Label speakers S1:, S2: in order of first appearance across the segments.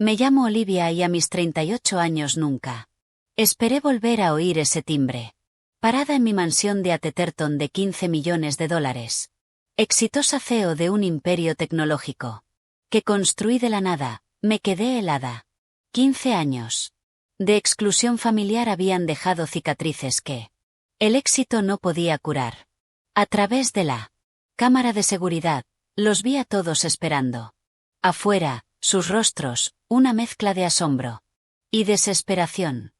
S1: Me llamo Olivia y a mis 38 años nunca esperé volver a oír ese timbre. Parada en mi mansión de Atherton de $15 millones. Exitosa CEO de un imperio tecnológico que construí de la nada, me quedé helada. 15 años de exclusión familiar habían dejado cicatrices que el éxito no podía curar. A través de la cámara de seguridad, los vi a todos esperando. Afuera, sus rostros, una mezcla de asombro y desesperación.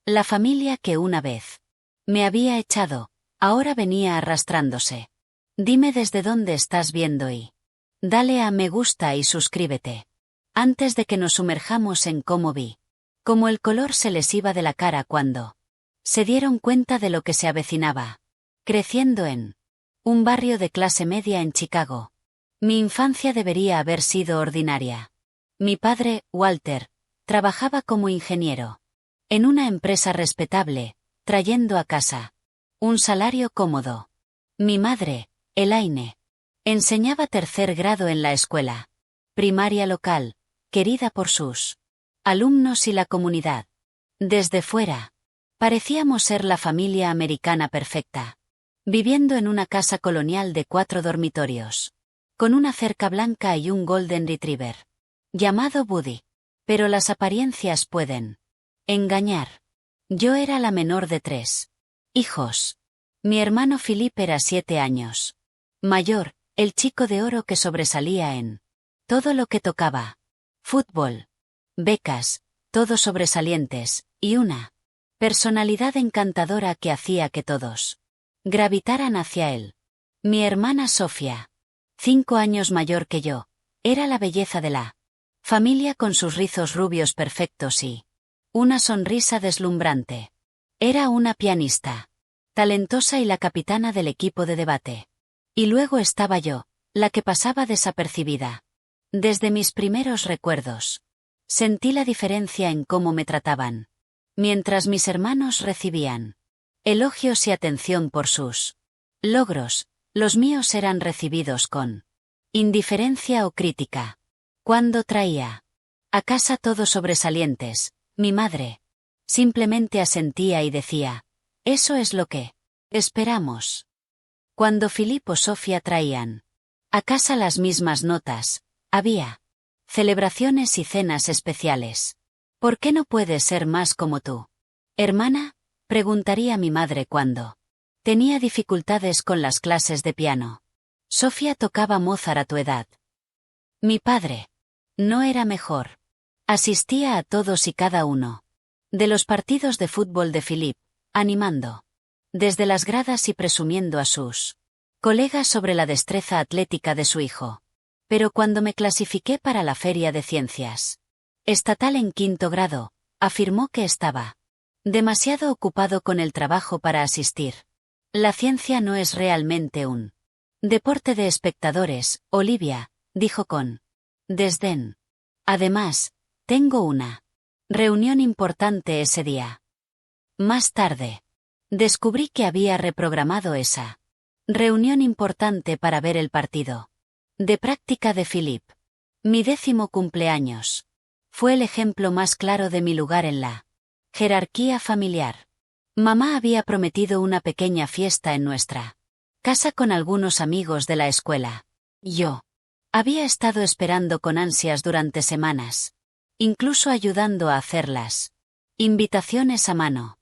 S1: La familia que una vez me había echado, ahora venía arrastrándose. Dime desde dónde estás viendo y dale a me gusta y suscríbete. Antes de que nos sumerjamos en cómo vi cómo el color se les iba de la cara cuando se dieron cuenta de lo que se avecinaba. Creciendo en un barrio de clase media en Chicago. Mi infancia debería haber sido ordinaria. Mi padre, Walter, trabajaba como ingeniero en una empresa respetable, trayendo a casa un salario cómodo. Mi madre, Elaine, enseñaba tercer grado en la escuela primaria local, querida por sus alumnos y la comunidad. Desde fuera, parecíamos ser la familia americana perfecta, viviendo en una casa colonial de 4 dormitorios, con una cerca blanca y un golden retriever llamado Buddy. Pero las apariencias pueden engañar. Yo era la menor de 3 hijos. Mi hermano Philip era 7 años mayor, el chico de oro que sobresalía en todo lo que tocaba. Fútbol, becas, todos sobresalientes, y una personalidad encantadora que hacía que todos gravitaran hacia él. Mi hermana Sofía, 5 años mayor que yo, era la belleza de la familia con sus rizos rubios perfectos y una sonrisa deslumbrante. Era una pianista talentosa y la capitana del equipo de debate. Y luego estaba yo, la que pasaba desapercibida. Desde mis primeros recuerdos, sentí la diferencia en cómo me trataban. Mientras mis hermanos recibían elogios y atención por sus logros, los míos eran recibidos con indiferencia o crítica. Cuando traía a casa todos sobresalientes, mi madre simplemente asentía y decía, eso es lo que esperamos. Cuando Philip o Sofía traían a casa las mismas notas, había celebraciones y cenas especiales. ¿Por qué no puedes ser más como tú, hermana?, preguntaría mi madre cuando tenía dificultades con las clases de piano. Sofía tocaba Mozart a tu edad. Mi padre no era mejor. Asistía a todos y cada uno de los partidos de fútbol de Philip, animando desde las gradas y presumiendo a sus colegas sobre la destreza atlética de su hijo. Pero cuando me clasifiqué para la Feria de Ciencias Estatal en 5º grado, afirmó que estaba demasiado ocupado con el trabajo para asistir. La ciencia no es realmente un deporte de espectadores, Olivia, dijo con desdén. Además, tengo una reunión importante ese día. Más tarde, descubrí que había reprogramado esa reunión importante para ver el partido de práctica de Philip. Mi 10º cumpleaños fue el ejemplo más claro de mi lugar en la jerarquía familiar. Mamá había prometido una pequeña fiesta en nuestra casa con algunos amigos de la escuela. Yo había estado esperando con ansias durante semanas, incluso ayudando a hacerlas invitaciones a mano.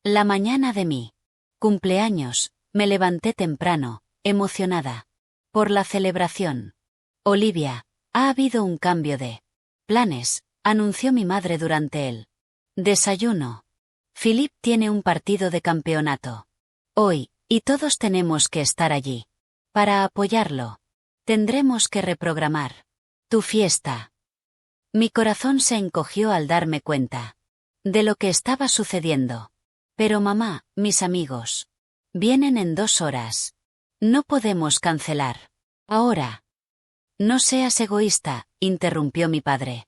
S1: La mañana de mi cumpleaños, me levanté temprano, emocionada por la celebración. Olivia, ha habido un cambio de planes, anunció mi madre durante el desayuno. Philip tiene un partido de campeonato hoy, y todos tenemos que estar allí para apoyarlo. Tendremos que reprogramar tu fiesta. Mi corazón se encogió al darme cuenta de lo que estaba sucediendo. Pero mamá, mis amigos vienen en 2 horas. No podemos cancelar ahora. No seas egoísta, interrumpió mi padre.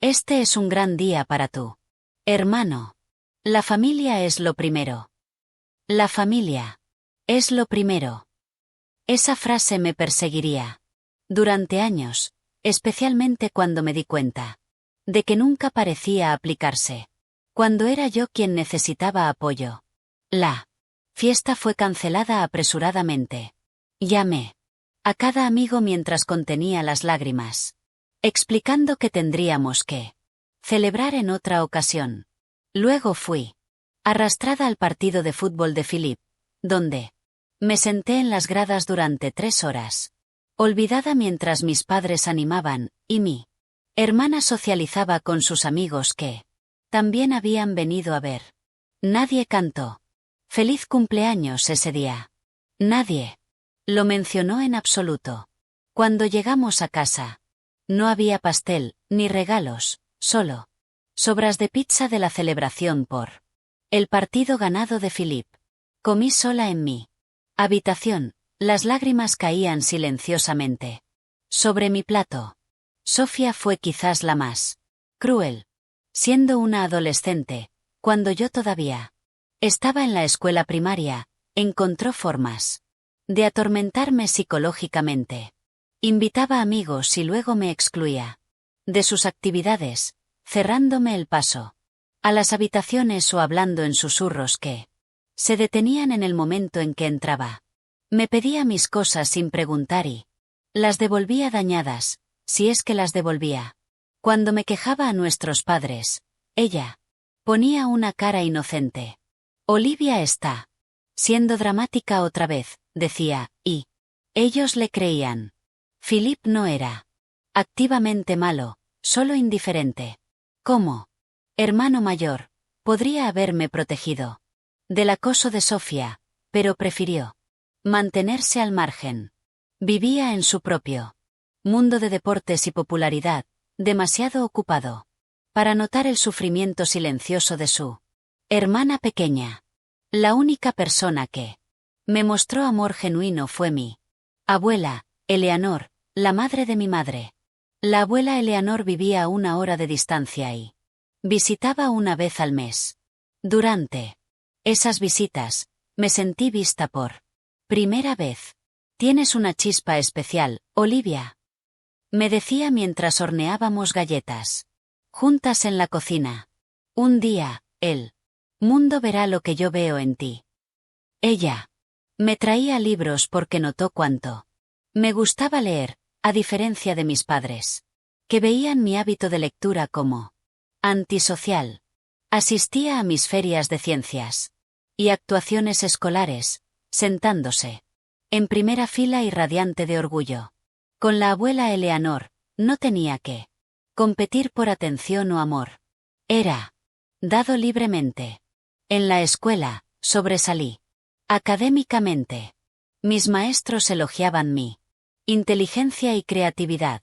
S1: Este es un gran día para tú, hermano. La familia es lo primero. La familia es lo primero. Esa frase me perseguiría durante años, especialmente cuando me di cuenta de que nunca parecía aplicarse. Cuando era yo quien necesitaba apoyo. La fiesta fue cancelada apresuradamente. Llamé a cada amigo mientras contenía las lágrimas, explicando que tendríamos que celebrar en otra ocasión. Luego fui arrastrada al partido de fútbol de Philip, donde me senté en las gradas durante 3 horas, olvidada mientras mis padres animaban, y mi hermana socializaba con sus amigos que también habían venido a ver. Nadie cantó «Feliz cumpleaños» ese día. Nadie lo mencionó en absoluto. Cuando llegamos a casa, no había pastel, ni regalos, solo sobras de pizza de la celebración por el partido ganado de Philip. Comí sola en mi habitación, las lágrimas caían silenciosamente sobre mi plato. Sofía fue quizás la más cruel. Siendo una adolescente, cuando yo todavía estaba en la escuela primaria, encontró formas de atormentarme psicológicamente. Invitaba amigos y luego me excluía de sus actividades, cerrándome el paso a las habitaciones o hablando en susurros que se detenían en el momento en que entraba. Me pedía mis cosas sin preguntar y las devolvía dañadas, si es que las devolvía. Cuando me quejaba a nuestros padres, ella ponía una cara inocente. Olivia está siendo dramática otra vez, decía, y ellos le creían. Philip no era activamente malo, solo indiferente. Como hermano mayor, podría haberme protegido del acoso de Sofía, pero prefirió mantenerse al margen. Vivía en su propio mundo de deportes y popularidad, demasiado ocupado para notar el sufrimiento silencioso de su hermana pequeña. La única persona que me mostró amor genuino fue mi abuela, Eleanor, la madre de mi madre. La abuela Eleanor vivía a 1 hora de distancia y visitaba una vez al mes. Durante esas visitas, me sentí vista por primera vez. Tienes una chispa especial, Olivia, me decía mientras horneábamos galletas juntas en la cocina. Un día, el mundo verá lo que yo veo en ti. Ella me traía libros porque notó cuánto me gustaba leer, a diferencia de mis padres, que veían mi hábito de lectura como antisocial. Asistía a mis ferias de ciencias y actuaciones escolares, sentándose en primera fila y radiante de orgullo. Con la abuela Eleanor, no tenía que competir por atención o amor. Era dado libremente. En la escuela, sobresalí académicamente. Mis maestros elogiaban mi inteligencia y creatividad.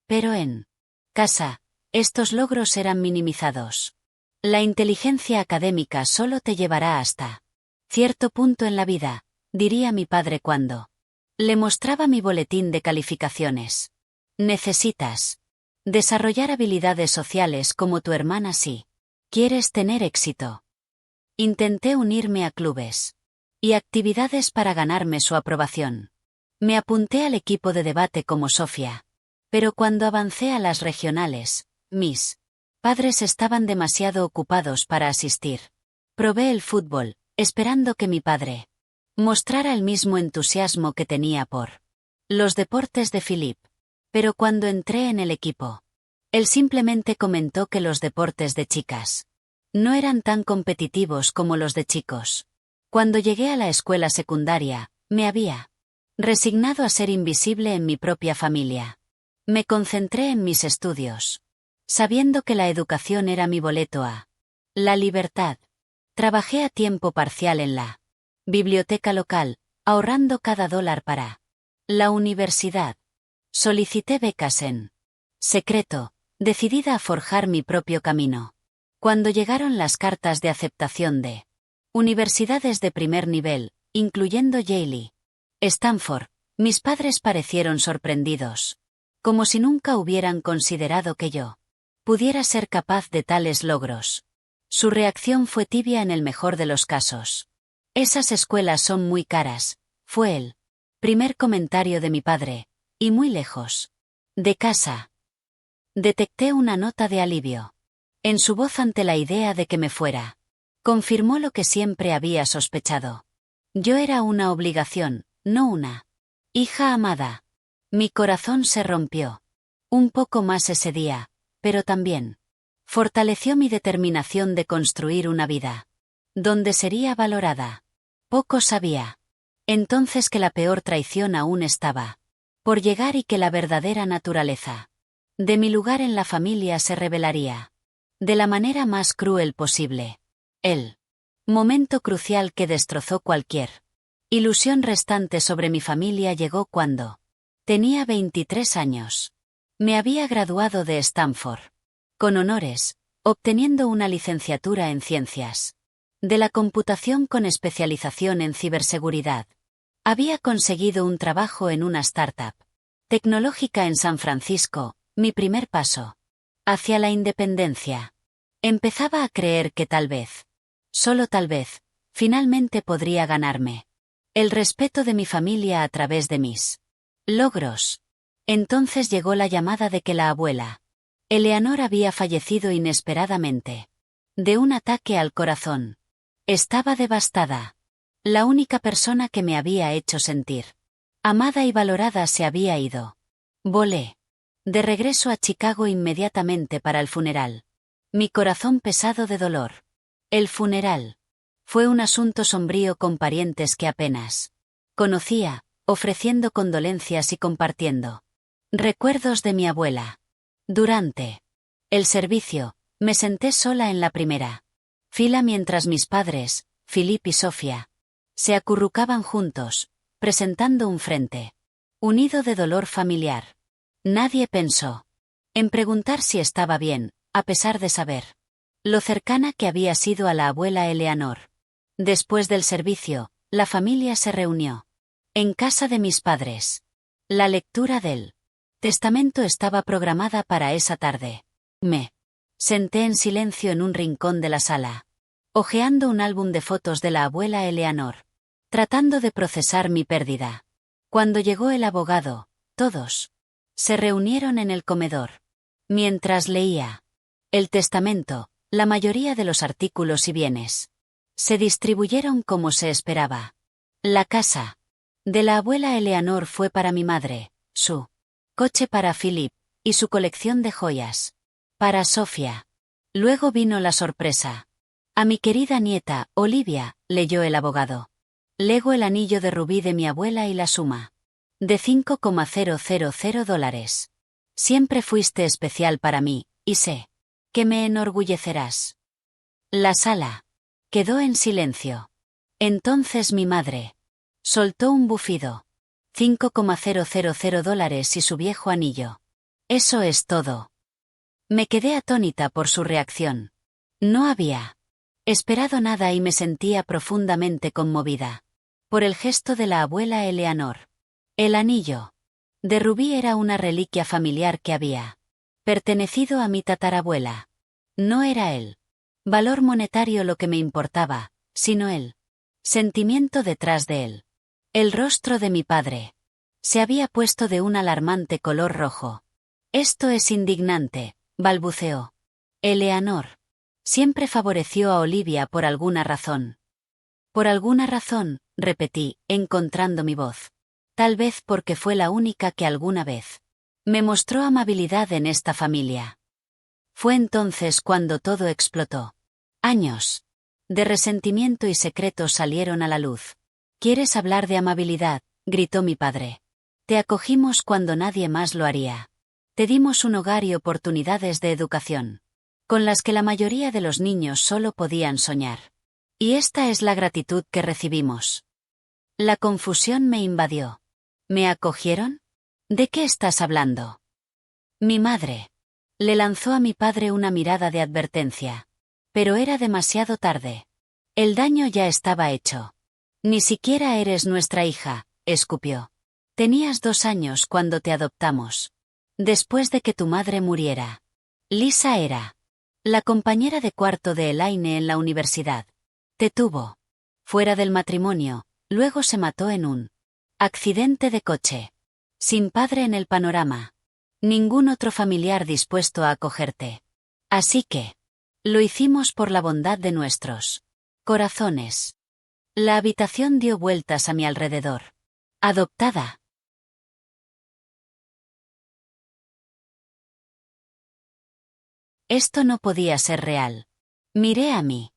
S1: Pero en casa, estos logros eran minimizados. La inteligencia académica solo te llevará hasta cierto punto en la vida, diría mi padre cuando le mostraba mi boletín de calificaciones. Necesitas desarrollar habilidades sociales como tu hermana si quieres tener éxito. Intenté unirme a clubes y actividades para ganarme su aprobación. Me apunté al equipo de debate como Sofía. Pero cuando avancé a las regionales, mis padres estaban demasiado ocupados para asistir. Probé el fútbol, esperando que mi padre mostrara el mismo entusiasmo que tenía por los deportes de Philip. Pero cuando entré en el equipo, él simplemente comentó que los deportes de chicas no eran tan competitivos como los de chicos. Cuando llegué a la escuela secundaria, me había resignado a ser invisible en mi propia familia. Me concentré en mis estudios, sabiendo que la educación era mi boleto a la libertad. Trabajé a tiempo parcial en la biblioteca local, ahorrando cada dólar para la universidad. Solicité becas en secreto, decidida a forjar mi propio camino. Cuando llegaron las cartas de aceptación de universidades de primer nivel, incluyendo Yale y Stanford, mis padres parecieron sorprendidos, como si nunca hubieran considerado que yo pudiera ser capaz de tales logros. Su reacción fue tibia en el mejor de los casos. Esas escuelas son muy caras, fue el primer comentario de mi padre, y muy lejos de casa. Detecté una nota de alivio en su voz ante la idea de que me fuera. Confirmó lo que siempre había sospechado. Yo era una obligación, no una hija amada. Mi corazón se rompió. Un poco más ese día, pero también fortaleció mi determinación de construir una vida donde sería valorada. Poco sabía entonces que la peor traición aún estaba por llegar y que la verdadera naturaleza de mi lugar en la familia se revelaría de la manera más cruel posible. El momento crucial que destrozó cualquier ilusión restante sobre mi familia llegó cuando tenía 23 años. Me había graduado de Stanford con honores, obteniendo una licenciatura en ciencias de la computación con especialización en ciberseguridad. Había conseguido un trabajo en una startup tecnológica en San Francisco, mi primer paso hacia la independencia. Empezaba a creer que tal vez, solo tal vez, finalmente podría ganarme el respeto de mi familia a través de mis logros. Entonces llegó la llamada de que la abuela Eleanor había fallecido inesperadamente de un ataque al corazón. Estaba devastada. La única persona que me había hecho sentir amada y valorada se había ido. Volé de regreso a Chicago inmediatamente para el funeral. Mi corazón pesado de dolor. El funeral fue un asunto sombrío con parientes que apenas conocía, ofreciendo condolencias y compartiendo recuerdos de mi abuela. Durante el servicio, me senté sola en la primera fila mientras mis padres, Philip y Sofía, se acurrucaban juntos, presentando un frente unido de dolor familiar. Nadie pensó en preguntar si estaba bien, a pesar de saber lo cercana que había sido a la abuela Eleanor. Después del servicio, la familia se reunió en casa de mis padres. La lectura del testamento estaba programada para esa tarde. Me senté en silencio en un rincón de la sala, hojeando un álbum de fotos de la abuela Eleanor, tratando de procesar mi pérdida. Cuando llegó el abogado, todos se reunieron en el comedor. Mientras leía el testamento, la mayoría de los artículos y bienes se distribuyeron como se esperaba. La casa de la abuela Eleanor fue para mi madre, su coche para Philip, y su colección de joyas para Sofía. Luego vino la sorpresa. A mi querida nieta, Olivia, leyó el abogado. Lego el anillo de rubí de mi abuela y la suma de $5,000. Siempre fuiste especial para mí, y sé que me enorgullecerás. La sala quedó en silencio. Entonces mi madre soltó un bufido. $5,000 y su viejo anillo. Eso es todo. Me quedé atónita por su reacción. No había esperado nada y me sentía profundamente conmovida por el gesto de la abuela Eleanor. El anillo de rubí era una reliquia familiar que había pertenecido a mi tatarabuela. No era el valor monetario lo que me importaba, sino el sentimiento detrás de él. El rostro de mi padre se había puesto de un alarmante color rojo. Esto es indignante, balbuceó. Eleanor siempre favoreció a Olivia por alguna razón. Por alguna razón, repetí, encontrando mi voz. Tal vez porque fue la única que alguna vez me mostró amabilidad en esta familia. Fue entonces cuando todo explotó. Años de resentimiento y secretos salieron a la luz. ¿Quieres hablar de amabilidad?, gritó mi padre. Te acogimos cuando nadie más lo haría. Te dimos un hogar y oportunidades de educación con las que la mayoría de los niños solo podían soñar. Y esta es la gratitud que recibimos. La confusión me invadió. ¿Me acogieron? ¿De qué estás hablando? Mi madre le lanzó a mi padre una mirada de advertencia. Pero era demasiado tarde. El daño ya estaba hecho. Ni siquiera eres nuestra hija, escupió. Tenías 2 años cuando te adoptamos. Después de que tu madre muriera. Lisa era la compañera de cuarto de Elaine en la universidad. Te tuvo fuera del matrimonio, luego se mató en un accidente de coche. Sin padre en el panorama. Ningún otro familiar dispuesto a acogerte. Así que, lo hicimos por la bondad de nuestros corazones. La habitación dio vueltas a mi alrededor. Adoptada. Esto no podía ser real. Miré a mi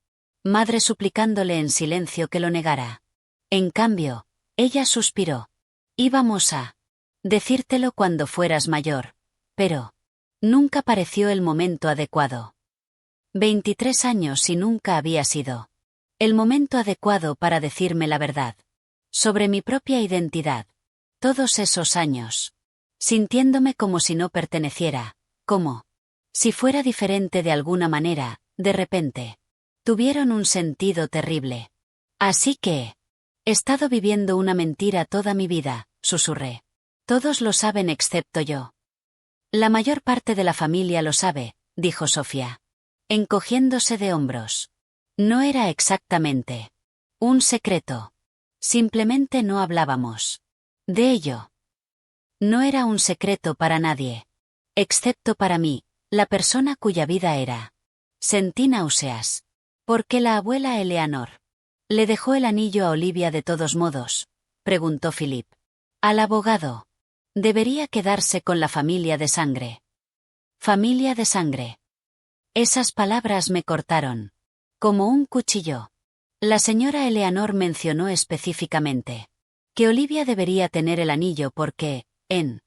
S1: madre suplicándole en silencio que lo negara. En cambio, ella suspiró. Íbamos a decírtelo cuando fueras mayor, pero nunca pareció el momento adecuado. 23 años y nunca había sido el momento adecuado para decirme la verdad sobre mi propia identidad. Todos esos años, sintiéndome como si no perteneciera, como si fuera diferente de alguna manera, de repente, tuvieron un sentido terrible. Así que, he estado viviendo una mentira toda mi vida, susurré. Todos lo saben excepto yo. La mayor parte de la familia lo sabe, dijo Sofía, encogiéndose de hombros. No era exactamente un secreto. Simplemente no hablábamos de ello. No era un secreto para nadie, excepto para mí, la persona cuya vida era. Sentí náuseas. ¿Por qué la abuela Eleanor le dejó el anillo a Olivia de todos modos?, preguntó Philip. Al abogado. Debería quedarse con la familia de sangre. Familia de sangre. Esas palabras me cortaron como un cuchillo. La señora Eleanor mencionó específicamente que Olivia debería tener el anillo porque, en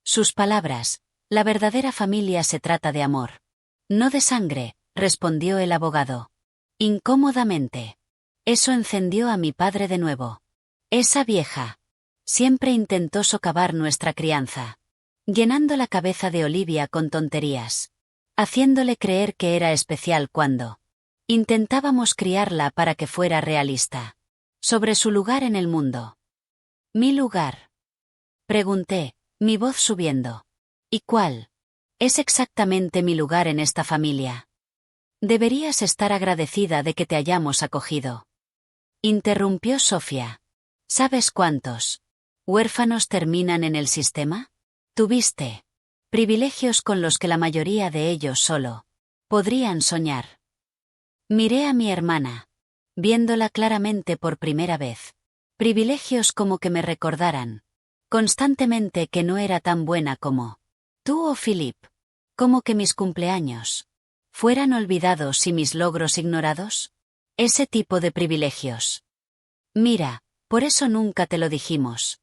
S1: sus palabras, la verdadera familia se trata de amor. No de sangre, respondió el abogado. Incómodamente. Eso encendió a mi padre de nuevo. Esa vieja siempre intentó socavar nuestra crianza, llenando la cabeza de Olivia con tonterías, haciéndole creer que era especial cuando intentábamos criarla para que fuera realista sobre su lugar en el mundo. ¿Mi lugar?, pregunté, mi voz subiendo. ¿Y cuál es exactamente mi lugar en esta familia? Deberías estar agradecida de que te hayamos acogido, interrumpió Sofía. ¿Sabes cuántos huérfanos terminan en el sistema? Tuviste privilegios con los que la mayoría de ellos solo podrían soñar. Miré a mi hermana, viéndola claramente por primera vez. Privilegios como que me recordaran constantemente que no era tan buena como tú o Philip. Como que mis cumpleaños fueran olvidados y mis logros ignorados. Ese tipo de privilegios. Mira, por eso nunca te lo dijimos,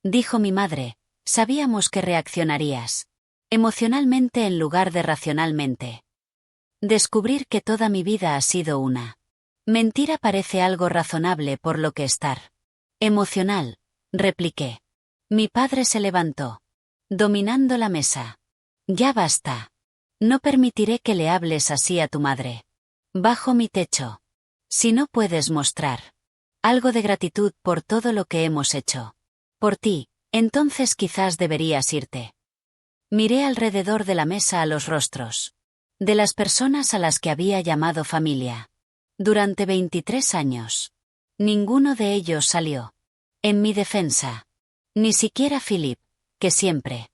S1: dijo mi madre. Sabíamos que reaccionarías emocionalmente en lugar de racionalmente. Descubrir que toda mi vida ha sido una mentira parece algo razonable, por lo que estar emocional, repliqué. Mi padre se levantó, dominando la mesa. Ya basta. No permitiré que le hables así a tu madre. Bajo mi techo. Si no puedes mostrar algo de gratitud por todo lo que hemos hecho por ti, entonces quizás deberías irte. Miré alrededor de la mesa a los rostros de las personas a las que había llamado familia durante 23 años. Ninguno de ellos salió en mi defensa. Ni siquiera Philip, que siempre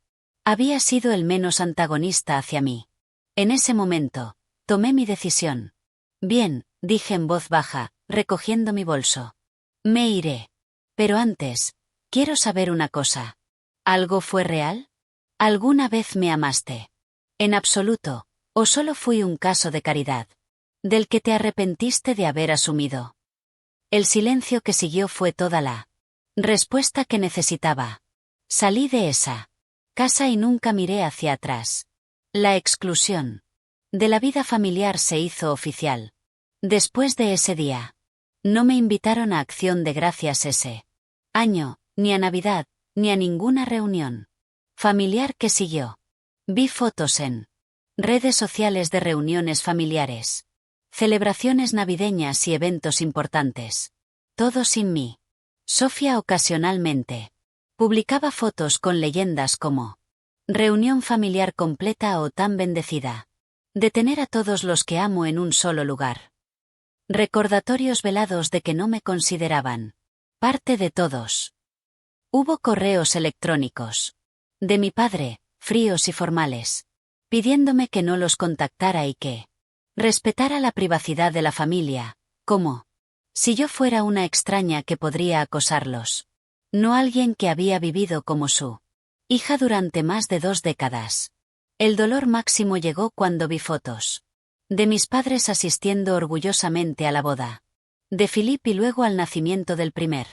S1: había sido el menos antagonista hacia mí. En ese momento, tomé mi decisión. Bien, dije en voz baja, recogiendo mi bolso. Me iré. Pero antes, quiero saber una cosa. ¿Algo fue real? ¿Alguna vez me amaste? En absoluto, ¿o solo fui un caso de caridad del que te arrepentiste de haber asumido? El silencio que siguió fue toda la respuesta que necesitaba. Salí de esa casa y nunca miré hacia atrás. La exclusión de la vida familiar se hizo oficial. Después de ese día, no me invitaron a Acción de Gracias ese año, ni a Navidad, ni a ninguna reunión familiar que siguió. Vi fotos en redes sociales de reuniones familiares, celebraciones navideñas y eventos importantes. Todo sin mí. Sofía ocasionalmente publicaba fotos con leyendas como reunión familiar completa o tan bendecida de tener a todos los que amo en un solo lugar. Recordatorios velados de que no me consideraban parte de todos. Hubo correos electrónicos de mi padre, fríos y formales, pidiéndome que no los contactara y que respetara la privacidad de la familia, como si yo fuera una extraña que podría acosarlos. No alguien que había vivido como su hija durante más de 2 décadas. El dolor máximo llegó cuando vi fotos de mis padres asistiendo orgullosamente a la boda de Philip y luego al nacimiento del primer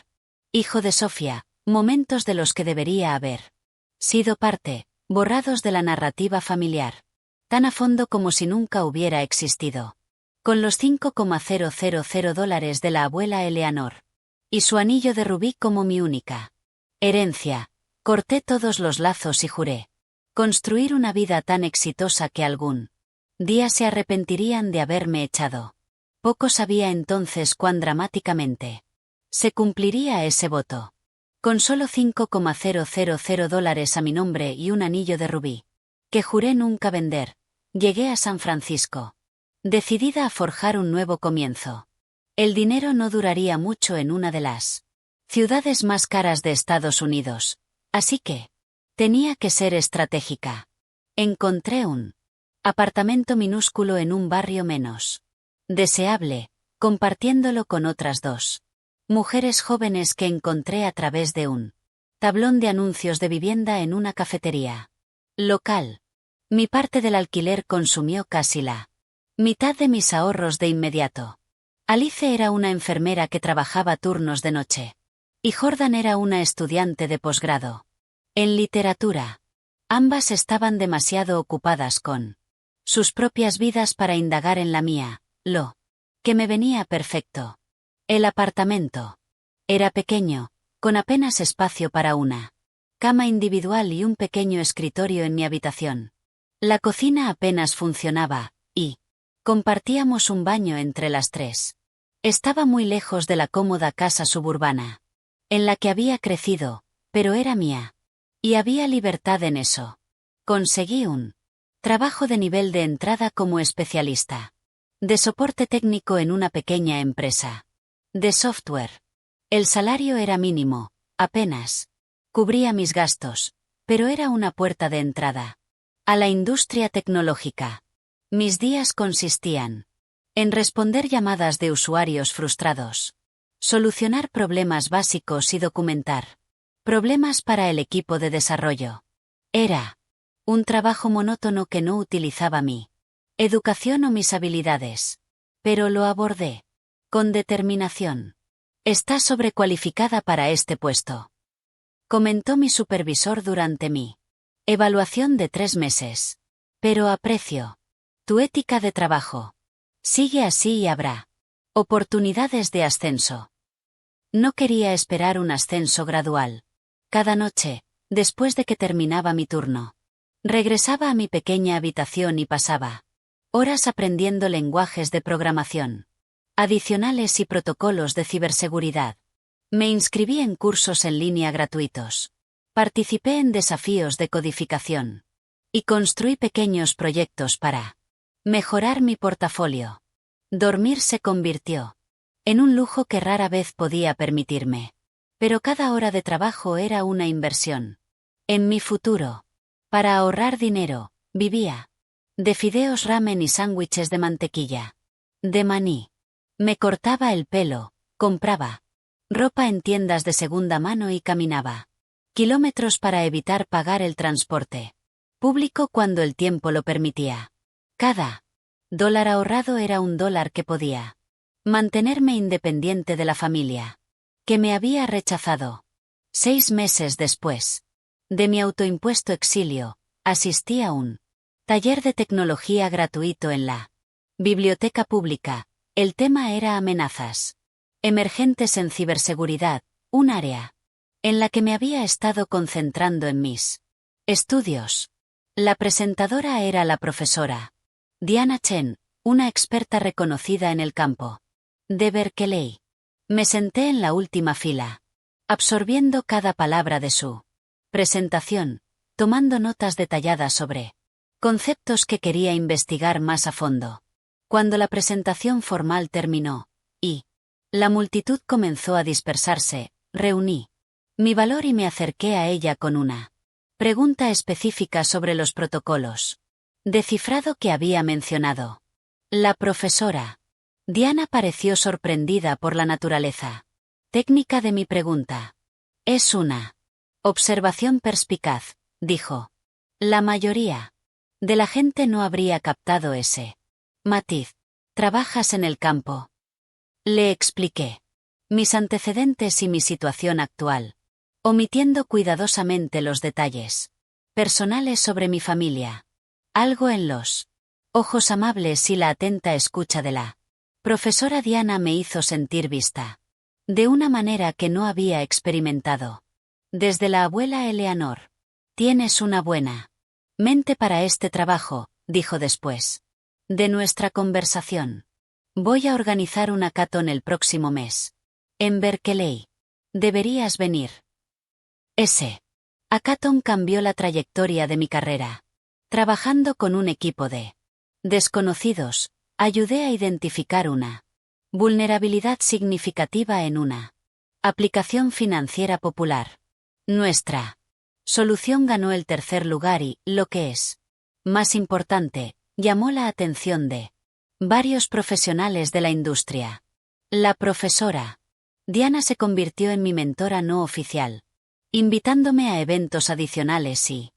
S1: hijo de Sofía, momentos de los que debería haber sido parte, borrados de la narrativa familiar, tan a fondo como si nunca hubiera existido. Con los $5,000 de la abuela Eleanor y su anillo de rubí como mi única herencia, corté todos los lazos y juré construir una vida tan exitosa que algún día se arrepentirían de haberme echado. Poco sabía entonces cuán dramáticamente se cumpliría ese voto. Con solo $5,000 a mi nombre y un anillo de rubí, que juré nunca vender, llegué a San Francisco, decidida a forjar un nuevo comienzo. El dinero no duraría mucho en una de las ciudades más caras de Estados Unidos, así que tenía que ser estratégica. Encontré un apartamento minúsculo en un barrio menos deseable, compartiéndolo con otras 2 mujeres jóvenes que encontré a través de un tablón de anuncios de vivienda en una cafetería local. Mi parte del alquiler consumió casi la mitad de mis ahorros de inmediato. Alice era una enfermera que trabajaba turnos de noche, y Jordan era una estudiante de posgrado en literatura. Ambas estaban demasiado ocupadas con sus propias vidas para indagar en la mía, lo que me venía perfecto. El apartamento era pequeño, con apenas espacio para una cama individual y un pequeño escritorio en mi habitación. La cocina apenas funcionaba, y compartíamos un baño entre las 3. Estaba muy lejos de la cómoda casa suburbana en la que había crecido, pero era mía. Y había libertad en eso. Conseguí un trabajo de nivel de entrada como especialista de soporte técnico en una pequeña empresa de software. El salario era mínimo, apenas cubría mis gastos, pero era una puerta de entrada a la industria tecnológica. Mis días consistían en responder llamadas de usuarios frustrados, solucionar problemas básicos y documentar problemas para el equipo de desarrollo. Era un trabajo monótono que no utilizaba mi educación o mis habilidades, pero lo abordé con determinación. Está sobrecualificada para este puesto, comentó mi supervisor durante mi evaluación de 3 meses. Pero aprecio tu ética de trabajo. Sigue así y habrá oportunidades de ascenso. No quería esperar un ascenso gradual. Cada noche, después de que terminaba mi turno, regresaba a mi pequeña habitación y pasaba horas aprendiendo lenguajes de programación adicionales y protocolos de ciberseguridad. Me inscribí en cursos en línea gratuitos. Participé en desafíos de codificación. Y construí pequeños proyectos para mejorar mi portafolio. Dormir se convirtió en un lujo que rara vez podía permitirme. Pero cada hora de trabajo era una inversión en mi futuro. Para ahorrar dinero, vivía de fideos ramen y sándwiches de mantequilla de maní. Me cortaba el pelo, compraba ropa en tiendas de segunda mano y caminaba kilómetros para evitar pagar el transporte público cuando el tiempo lo permitía. Cada dólar ahorrado era un dólar que podía mantenerme independiente de la familia, que me había rechazado. 6 meses después de mi autoimpuesto exilio, asistí a un taller de tecnología gratuito en la biblioteca pública. El tema era amenazas emergentes en ciberseguridad, un área en la que me había estado concentrando en mis estudios. La presentadora era la profesora Diana Chen, una experta reconocida en el campo de Berkeley. Me senté en la última fila, absorbiendo cada palabra de su presentación, tomando notas detalladas sobre conceptos que quería investigar más a fondo. Cuando la presentación formal terminó, y la multitud comenzó a dispersarse, reuní mi valor y me acerqué a ella con una Pregunta específica sobre los protocolos de cifrado que había mencionado. La profesora Diana pareció sorprendida por la naturaleza técnica de mi pregunta. Es una observación perspicaz, dijo. La mayoría de la gente no habría captado ese matiz. ¿Trabajas en el campo? Le expliqué mis antecedentes y mi situación actual, omitiendo cuidadosamente los detalles personales sobre mi familia. Algo en los ojos amables y la atenta escucha de la profesora Diana me hizo sentir vista de una manera que no había experimentado desde la abuela Eleanor. Tienes una buena mente para este trabajo, dijo después de nuestra conversación. Voy a organizar un hackathon el próximo mes en Berkeley. Deberías venir. Ese hackathon cambió la trayectoria de mi carrera. Trabajando con un equipo de desconocidos, ayudé a identificar una vulnerabilidad significativa en una aplicación financiera popular. Nuestra solución ganó el tercer lugar y, lo que es más importante, llamó la atención de varios profesionales de la industria. La profesora Diana se convirtió en mi mentora no oficial, invitándome a eventos adicionales y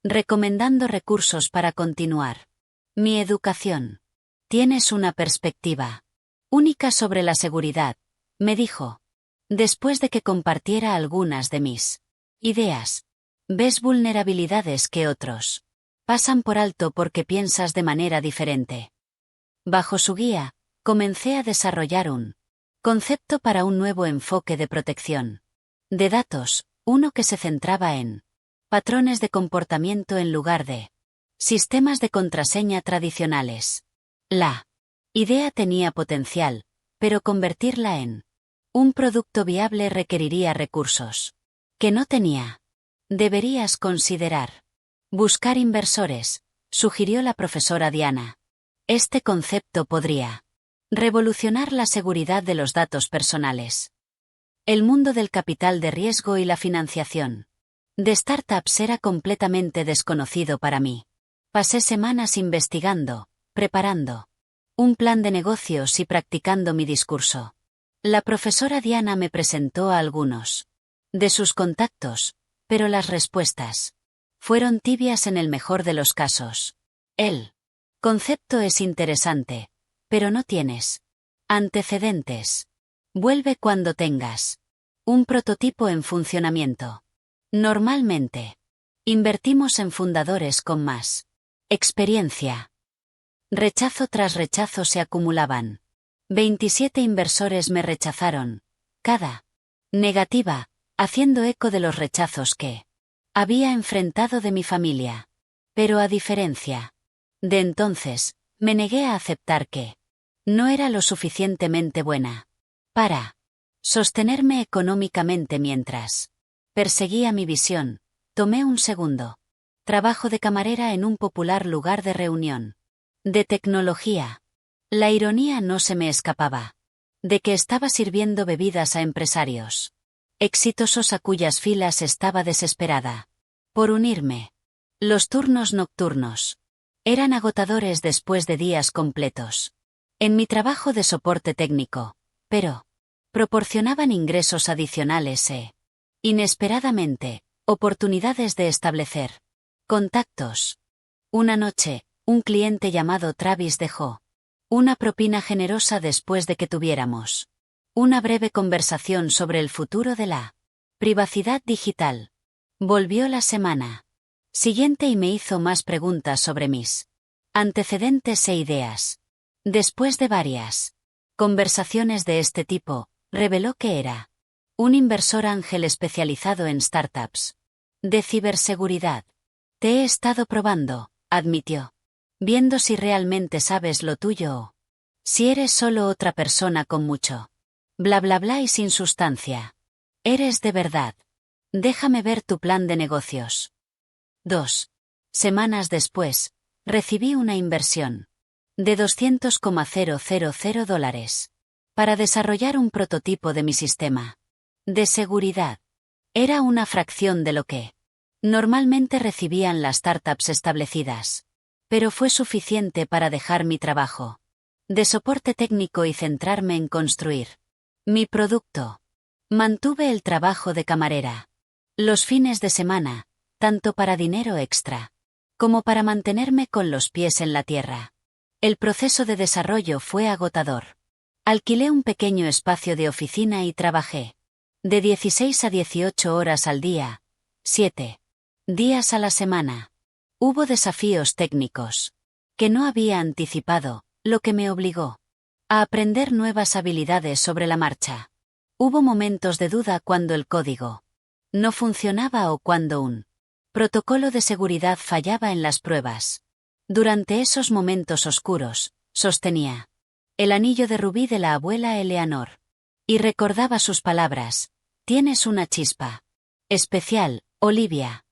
S1: recomendando recursos para continuar mi educación. Tienes una perspectiva única sobre la seguridad, me dijo, después de que compartiera algunas de mis ideas. Ves vulnerabilidades que otros pasan por alto porque piensas de manera diferente. Bajo su guía, comencé a desarrollar un concepto para un nuevo enfoque de protección de datos, uno que se centraba en patrones de comportamiento en lugar de sistemas de contraseña tradicionales. La idea tenía potencial, pero convertirla en un producto viable requeriría recursos que no tenía. Deberías considerar buscar inversores, sugirió la profesora Diana. Este concepto podría revolucionar la seguridad de los datos personales. El mundo del capital de riesgo y la financiación de startups era completamente desconocido para mí. Pasé semanas investigando, preparando un plan de negocios y practicando mi discurso. La profesora Diana me presentó a algunos de sus contactos, pero las respuestas fueron tibias en el mejor de los casos. El concepto es interesante, pero no tienes antecedentes. Vuelve cuando tengas un prototipo en funcionamiento. Normalmente, invertimos en fundadores con más experiencia. Rechazo tras rechazo se acumulaban. 27 inversores me rechazaron. Cada negativa, haciendo eco de los rechazos que había enfrentado de mi familia. Pero a diferencia de entonces, me negué a aceptar que no era lo suficientemente buena para sostenerme económicamente mientras perseguía mi visión. Tomé un segundo trabajo de camarera en un popular lugar de reunión de tecnología. La ironía no se me escapaba de que estaba sirviendo bebidas a empresarios exitosos a cuyas filas estaba desesperada por unirme. Los turnos nocturnos eran agotadores después de días completos en mi trabajo de soporte técnico, pero proporcionaban ingresos adicionales e, inesperadamente, oportunidades de establecer contactos. Una noche, un cliente llamado Travis dejó una propina generosa después de que tuviéramos una breve conversación sobre el futuro de la privacidad digital. Volvió la semana siguiente y me hizo más preguntas sobre mis antecedentes e ideas. Después de varias conversaciones de este tipo, reveló que era un inversor ángel especializado en startups de ciberseguridad. Te he estado probando, admitió, viendo si realmente sabes lo tuyo o si eres solo otra persona con mucho bla bla bla y sin sustancia. Eres de verdad. Déjame ver tu plan de negocios. 2 semanas después, recibí una inversión de $200,000 para desarrollar un prototipo de mi sistema de seguridad. Era una fracción de lo que Normalmente recibían las startups establecidas. Pero fue suficiente para dejar mi trabajo de soporte técnico y centrarme en construir mi producto. Mantuve el trabajo de camarera los fines de semana, tanto para dinero extra como para mantenerme con los pies en la tierra. El proceso de desarrollo fue agotador. Alquilé un pequeño espacio de oficina y trabajé de 16 a 18 horas al día, 7 días a la semana. Hubo desafíos técnicos que no había anticipado, lo que me obligó a aprender nuevas habilidades sobre la marcha. Hubo momentos de duda cuando el código no funcionaba o cuando un protocolo de seguridad fallaba en las pruebas. Durante esos momentos oscuros, sostenía el anillo de rubí de la abuela Eleanor y recordaba sus palabras: «Tienes una chispa especial, Olivia».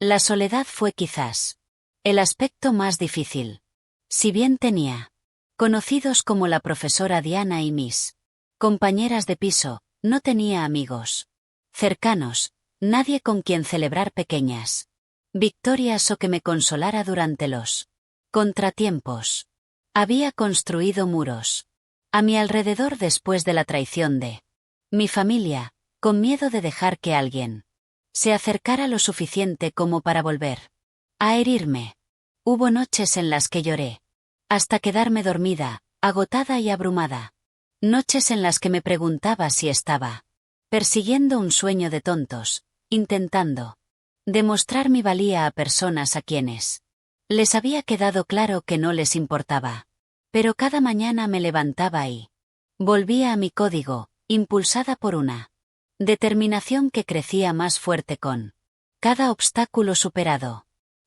S1: La soledad fue quizás el aspecto más difícil. Si bien tenía conocidos como la profesora Diana y mis compañeras de piso, no tenía amigos cercanos, nadie con quien celebrar pequeñas victorias o que me consolara durante los contratiempos. Había construido muros a mi alrededor después de la traición de mi familia, con miedo de dejar que alguien se acercara lo suficiente como para volver a herirme. Hubo noches en las que lloré hasta quedarme dormida, agotada y abrumada. Noches en las que me preguntaba si estaba persiguiendo un sueño de tontos, intentando demostrar mi valía a personas a quienes les había quedado claro que no les importaba. Pero cada mañana me levantaba y volvía a mi código, impulsada por una determinación que crecía más fuerte con cada obstáculo superado.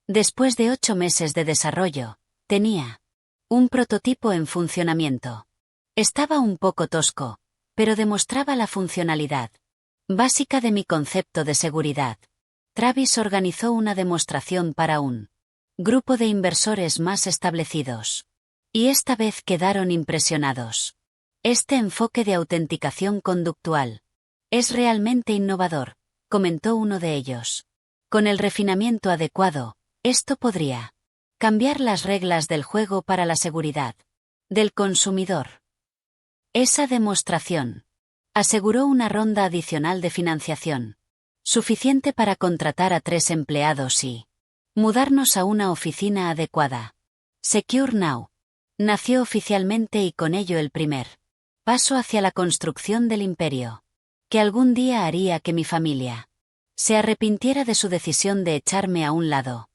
S1: Después de 8 meses de desarrollo, tenía un prototipo en funcionamiento. Estaba un poco tosco, pero demostraba la funcionalidad básica de mi concepto de seguridad. Travis organizó una demostración para un grupo de inversores más establecidos. Y esta vez quedaron impresionados. Este enfoque de autenticación conductual es realmente innovador, comentó uno de ellos. Con el refinamiento adecuado, esto podría cambiar las reglas del juego para la seguridad del consumidor. Esa demostración aseguró una ronda adicional de financiación, suficiente para contratar a 3 empleados y mudarnos a una oficina adecuada. Secure Now nació oficialmente y con ello el primer paso hacia la construcción del imperio, que algún día haría que mi familia se arrepintiera de su decisión de echarme a un lado.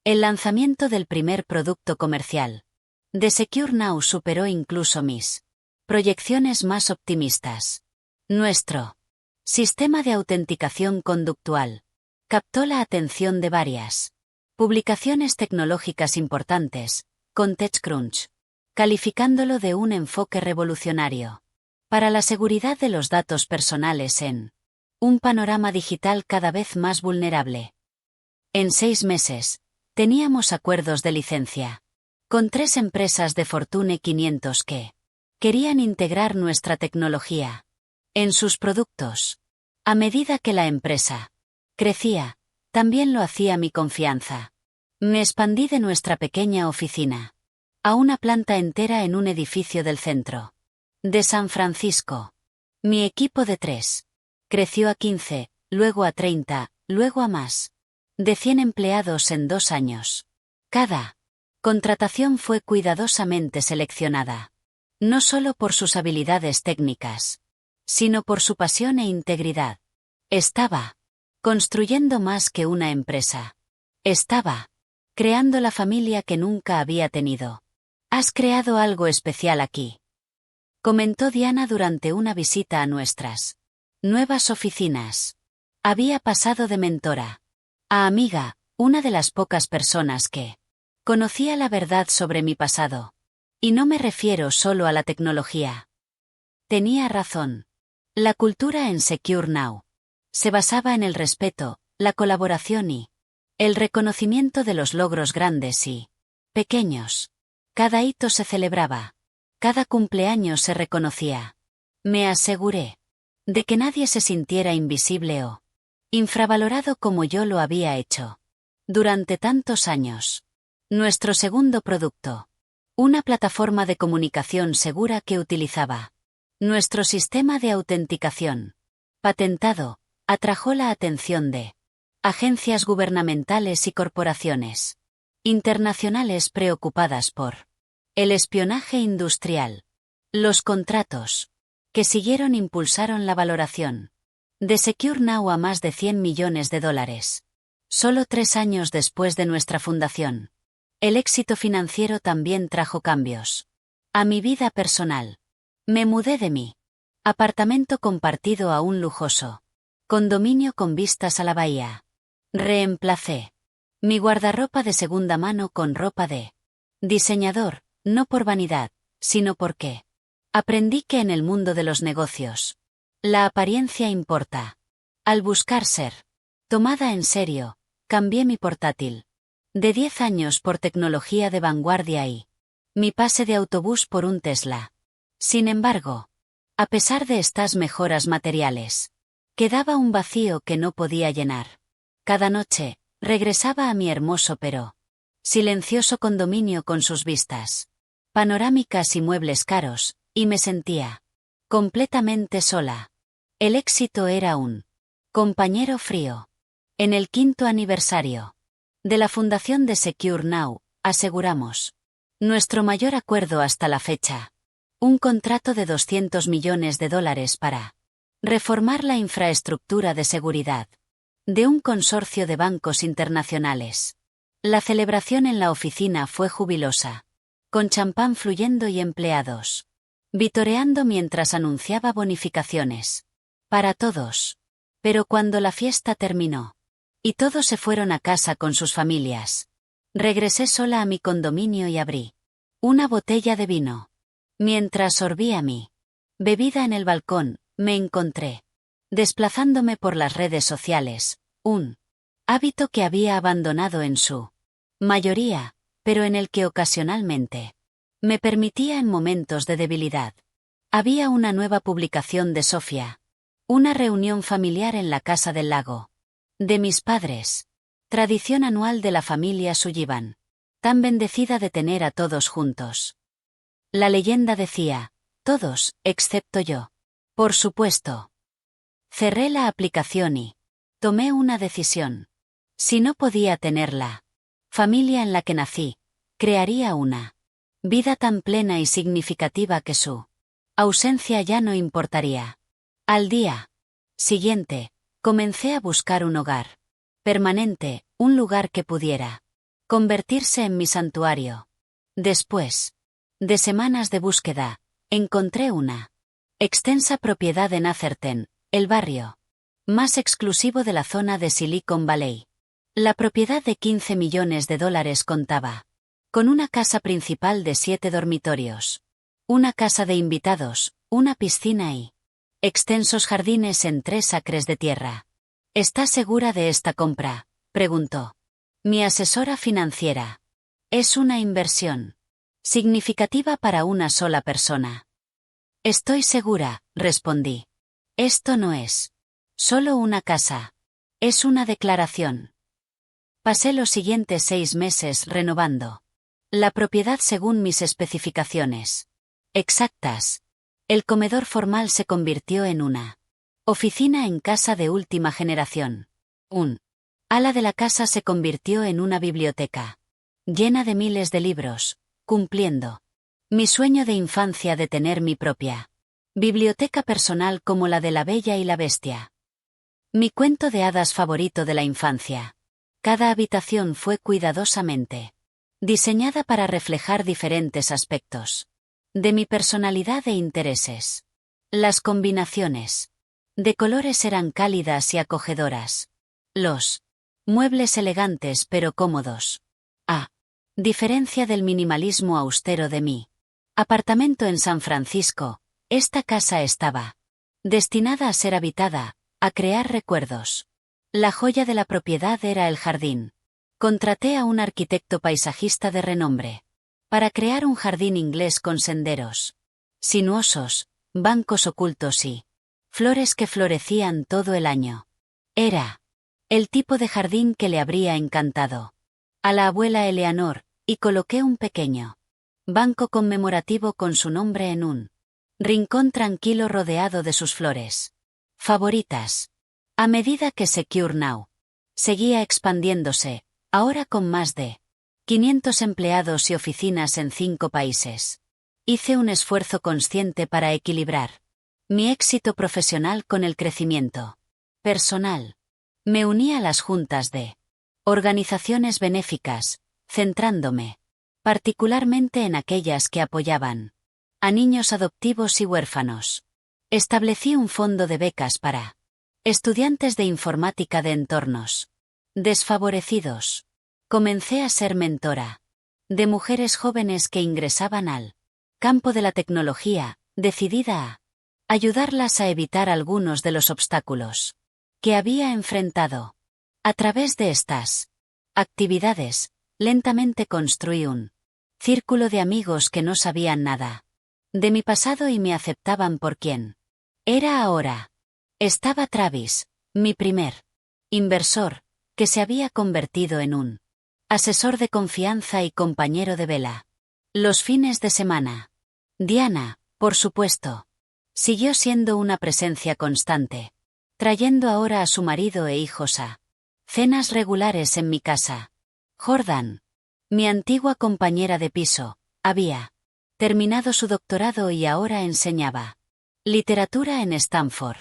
S1: El lanzamiento del primer producto comercial de Secure Now superó incluso mis proyecciones más optimistas. Nuestro sistema de autenticación conductual captó la atención de varias publicaciones tecnológicas importantes, con TechCrunch calificándolo de un enfoque revolucionario para la seguridad de los datos personales en un panorama digital cada vez más vulnerable. En 6 meses, teníamos acuerdos de licencia con 3 empresas de Fortune 500 que querían integrar nuestra tecnología en sus productos. A medida que la empresa crecía, también lo hacía mi confianza. Me expandí de nuestra pequeña oficina a una planta entera en un edificio del centro de San Francisco. Mi equipo de 3 creció a 15, luego a 30, luego a más de 100 empleados en 2 años. Cada contratación fue cuidadosamente seleccionada, no solo por sus habilidades técnicas, sino por su pasión e integridad. Estaba construyendo más que una empresa. Estaba creando la familia que nunca había tenido. «Has creado algo especial aquí», comentó Diana durante una visita a nuestras nuevas oficinas. Había pasado de mentora a amiga, una de las pocas personas que conocía la verdad sobre mi pasado. Y no me refiero solo a la tecnología. Tenía razón. La cultura en Secure Now se basaba en el respeto, la colaboración y el reconocimiento de los logros grandes y pequeños. Cada hito se celebraba. Cada cumpleaños se reconocía. Me aseguré de que nadie se sintiera invisible o Infravalorado como yo lo había hecho. Durante tantos años. Nuestro segundo producto. Una plataforma de comunicación segura que utilizaba. Nuestro sistema de autenticación. Patentado, atrajo la atención de agencias gubernamentales y corporaciones internacionales preocupadas por el espionaje industrial. Los contratos que siguieron impulsaron la valoración de Secure Now a más de $100 millones. Solo 3 años después de nuestra fundación. El éxito financiero también trajo cambios a mi vida personal. Me mudé de mi apartamento compartido a un lujoso condominio con vistas a la bahía. Reemplacé mi guardarropa de segunda mano con ropa de diseñador, no por vanidad, sino porque aprendí que en el mundo de los negocios, la apariencia importa. Al buscar ser tomada en serio, cambié mi portátil de 10 años por tecnología de vanguardia y mi pase de autobús por un Tesla. Sin embargo, a pesar de estas mejoras materiales, quedaba un vacío que no podía llenar. Cada noche, regresaba a mi hermoso pero silencioso condominio con sus vistas panorámicas y muebles caros, y me sentía completamente sola. El éxito era un compañero frío. En el 5º aniversario de la fundación de Secure Now, aseguramos nuestro mayor acuerdo hasta la fecha. Un contrato de $200 millones para reformar la infraestructura de seguridad de un consorcio de bancos internacionales. La celebración en la oficina fue jubilosa, con champán fluyendo y empleados vitoreando mientras anunciaba bonificaciones para todos. Pero cuando la fiesta terminó y todos se fueron a casa con sus familias, regresé sola a mi condominio y abrí una botella de vino. Mientras sorbía mi bebida en el balcón, me encontré desplazándome por las redes sociales, un hábito que había abandonado en su mayoría, pero en el que ocasionalmente me permitía en momentos de debilidad. Había una nueva publicación de Sofía, una reunión familiar en la casa del lago de mis padres, tradición anual de la familia Sullivan, tan bendecida de tener a todos juntos. La leyenda decía, todos, excepto yo. Por supuesto. Cerré la aplicación y tomé una decisión. Si no podía tener la familia en la que nací, crearía una vida tan plena y significativa que su ausencia ya no importaría. Al día siguiente, comencé a buscar un hogar permanente, un lugar que pudiera convertirse en mi santuario. Después de semanas de búsqueda, encontré una extensa propiedad en Atherton, el barrio más exclusivo de la zona de Silicon Valley. La propiedad de $15 millones contaba con una casa principal de 7 dormitorios, una casa de invitados, una piscina y extensos jardines en 3 acres de tierra. ¿Estás segura de esta compra?, preguntó mi asesora financiera. Es una inversión significativa para una sola persona. Estoy segura, respondí. Esto no es solo una casa. Es una declaración. Pasé los siguientes 6 meses renovando la propiedad según mis especificaciones exactas. El comedor formal se convirtió en una oficina en casa de última generación. Un ala de la casa se convirtió en una biblioteca llena de miles de libros, cumpliendo mi sueño de infancia de tener mi propia biblioteca personal como la de La Bella y la Bestia. Mi cuento de hadas favorito de la infancia. Cada habitación fue cuidadosamente diseñada para reflejar diferentes aspectos de mi personalidad e intereses. Las combinaciones de colores eran cálidas y acogedoras. Los muebles elegantes pero cómodos. A diferencia del minimalismo austero de mi apartamento en San Francisco, esta casa estaba destinada a ser habitada, a crear recuerdos. La joya de la propiedad era el jardín. Contraté a un arquitecto paisajista de renombre para crear un jardín inglés con senderos sinuosos, bancos ocultos y flores que florecían todo el año. Era el tipo de jardín que le habría encantado a la abuela Eleanor, y coloqué un pequeño banco conmemorativo con su nombre en un rincón tranquilo rodeado de sus flores favoritas. A medida que Secure Now seguía expandiéndose, ahora con más de 500 empleados y oficinas en 5 países, hice un esfuerzo consciente para equilibrar mi éxito profesional con el crecimiento personal. Me uní a las juntas de organizaciones benéficas, centrándome particularmente en aquellas que apoyaban a niños adoptivos y huérfanos. Establecí un fondo de becas para estudiantes de informática de entornos desfavorecidos. Comencé a ser mentora de mujeres jóvenes que ingresaban al campo de la tecnología, decidida a ayudarlas a evitar algunos de los obstáculos que había enfrentado. A través de estas actividades, lentamente construí un círculo de amigos que no sabían nada de mi pasado y me aceptaban por quien era ahora. Estaba Travis, mi primer inversor, que se había convertido en un asesor de confianza y compañero de vela los fines de semana. Diana, por supuesto, siguió siendo una presencia constante, trayendo ahora a su marido e hijos a cenas regulares en mi casa. Jordan, mi antigua compañera de piso, había terminado su doctorado y ahora enseñaba literatura en Stanford.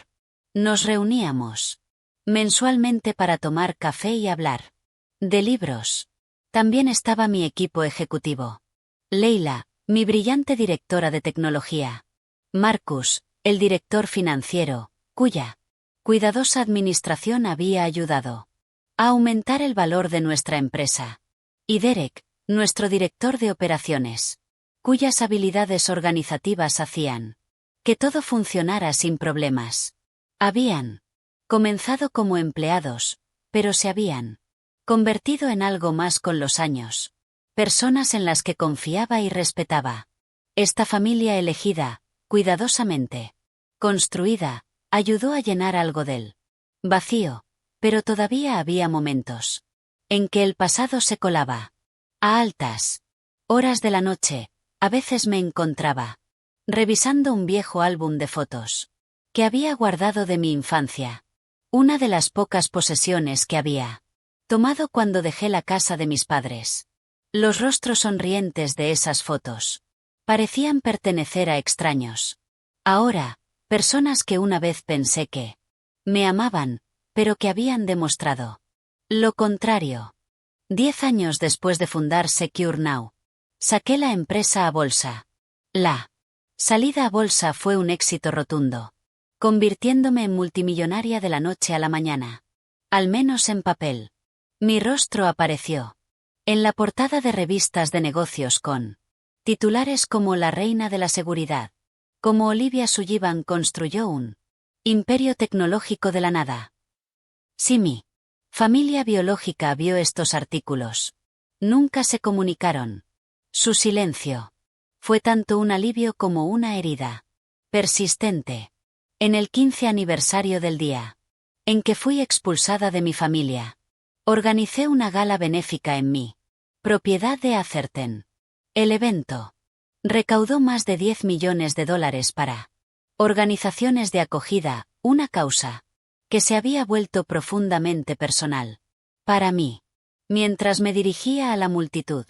S1: Nos reuníamos mensualmente para tomar café y hablar de libros. También estaba mi equipo ejecutivo. Leila, mi brillante directora de tecnología. Marcus, el director financiero, cuya cuidadosa administración había ayudado a aumentar el valor de nuestra empresa. Y Derek, nuestro director de operaciones, cuyas habilidades organizativas hacían que todo funcionara sin problemas. Habían comenzado como empleados, pero se habían convertido en algo más con los años. Personas en las que confiaba y respetaba. Esta familia elegida, cuidadosamente construida, ayudó a llenar algo del vacío, pero todavía había momentos en que el pasado se colaba. A altas horas de la noche, a veces me encontraba revisando un viejo álbum de fotos que había guardado de mi infancia. Una de las pocas posesiones que había tomado cuando dejé la casa de mis padres. Los rostros sonrientes de esas fotos parecían pertenecer a extraños. Ahora, personas que una vez pensé que me amaban, pero que habían demostrado lo contrario. 10 años después de fundar Secure Now, saqué la empresa a bolsa. La salida a bolsa fue un éxito rotundo, convirtiéndome en multimillonaria de la noche a la mañana. Al menos en papel. Mi rostro apareció en la portada de revistas de negocios con titulares como La reina de la seguridad, como Olivia Sullivan construyó un imperio tecnológico de la nada. Si mi familia biológica vio estos artículos, nunca se comunicaron. Su silencio fue tanto un alivio como una herida persistente. En el 15 aniversario del día en que fui expulsada de mi familia, organicé una gala benéfica en mi propiedad de Atherton. El evento recaudó más de $10 millones para organizaciones de acogida, una causa que se había vuelto profundamente personal para mí. Mientras me dirigía a la multitud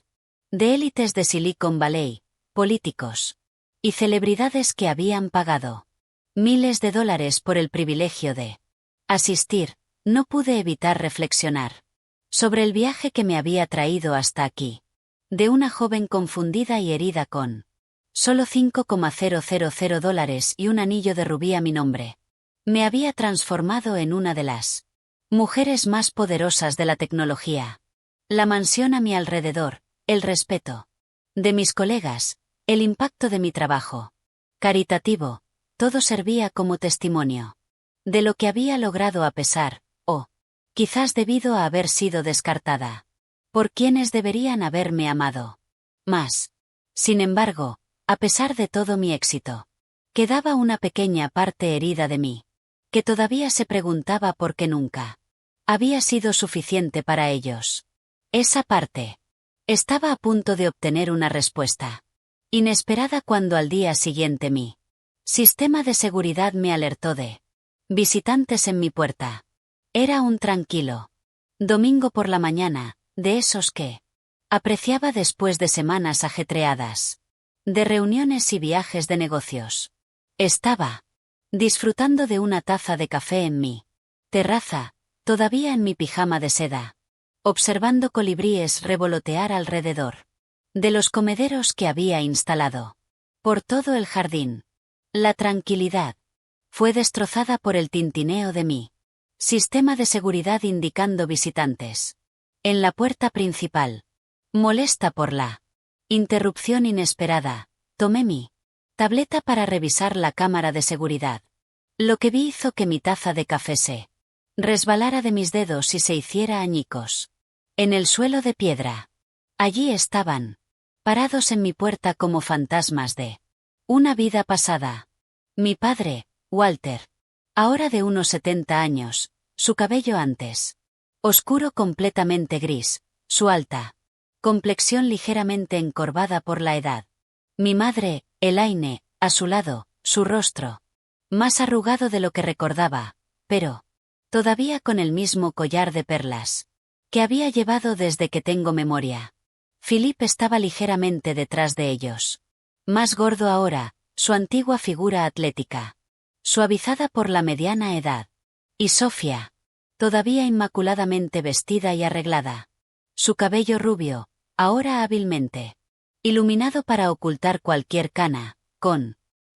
S1: de élites de Silicon Valley, políticos y celebridades que habían pagado miles de dólares por el privilegio de asistir, no pude evitar reflexionar sobre el viaje que me había traído hasta aquí, de una joven confundida y herida con solo $5,000 y un anillo de rubí a mi nombre. Me había transformado en una de las mujeres más poderosas de la tecnología. La mansión a mi alrededor, el respeto de mis colegas, el impacto de mi trabajo caritativo, todo servía como testimonio de lo que había logrado a pesar, o quizás debido a haber sido descartada por quienes deberían haberme amado más. Sin embargo, a pesar de todo mi éxito, quedaba una pequeña parte herida de mí. que todavía se preguntaba por qué nunca había sido suficiente para ellos. Esa parte. Estaba a punto de obtener una respuesta inesperada cuando al día siguiente mi sistema de seguridad me alertó de visitantes en mi puerta. Era un tranquilo domingo por la mañana, de esos que apreciaba después de semanas ajetreadas, de reuniones y viajes de negocios. Estaba disfrutando de una taza de café en mi terraza, todavía en mi pijama de seda, observando colibríes revolotear alrededor de los comederos que había instalado por todo el jardín. La tranquilidad fue destrozada por el tintineo de mi sistema de seguridad indicando visitantes en la puerta principal. Molesta por la interrupción inesperada, tomé mi tableta para revisar la cámara de seguridad. Lo que vi hizo que mi taza de café se resbalara de mis dedos y se hiciera añicos en el suelo de piedra. Allí estaban, parados en mi puerta como fantasmas de una vida pasada. Mi padre, Walter, ahora de unos 70 años, su cabello antes oscuro completamente gris, su alta complexión ligeramente encorvada por la edad. Mi madre, Elaine, a su lado, su rostro más arrugado de lo que recordaba, pero todavía con el mismo collar de perlas que había llevado desde que tengo memoria. Philip estaba ligeramente detrás de ellos. Más gordo ahora, su antigua figura atlética, suavizada por la mediana edad. Y Sofía, todavía inmaculadamente vestida y arreglada. Su cabello rubio, ahora hábilmente iluminado para ocultar cualquier cana, con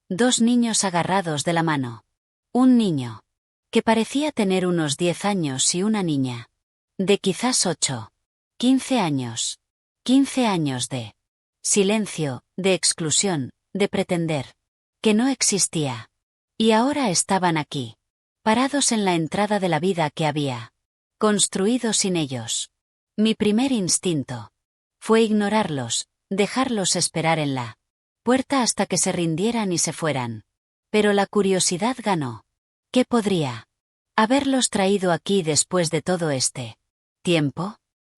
S1: 2 niños agarrados de la mano. Un niño que parecía tener unos 10 años y una niña de quizás 8, 15 años. 15 años de silencio, de exclusión, de pretender que no existía. Y ahora estaban aquí, parados en la entrada de la vida que había construido sin ellos. Mi primer instinto fue ignorarlos, dejarlos esperar en la puerta hasta que se rindieran y se fueran. Pero la curiosidad ganó. ¿Qué podría haberlos traído aquí después de todo este tiempo?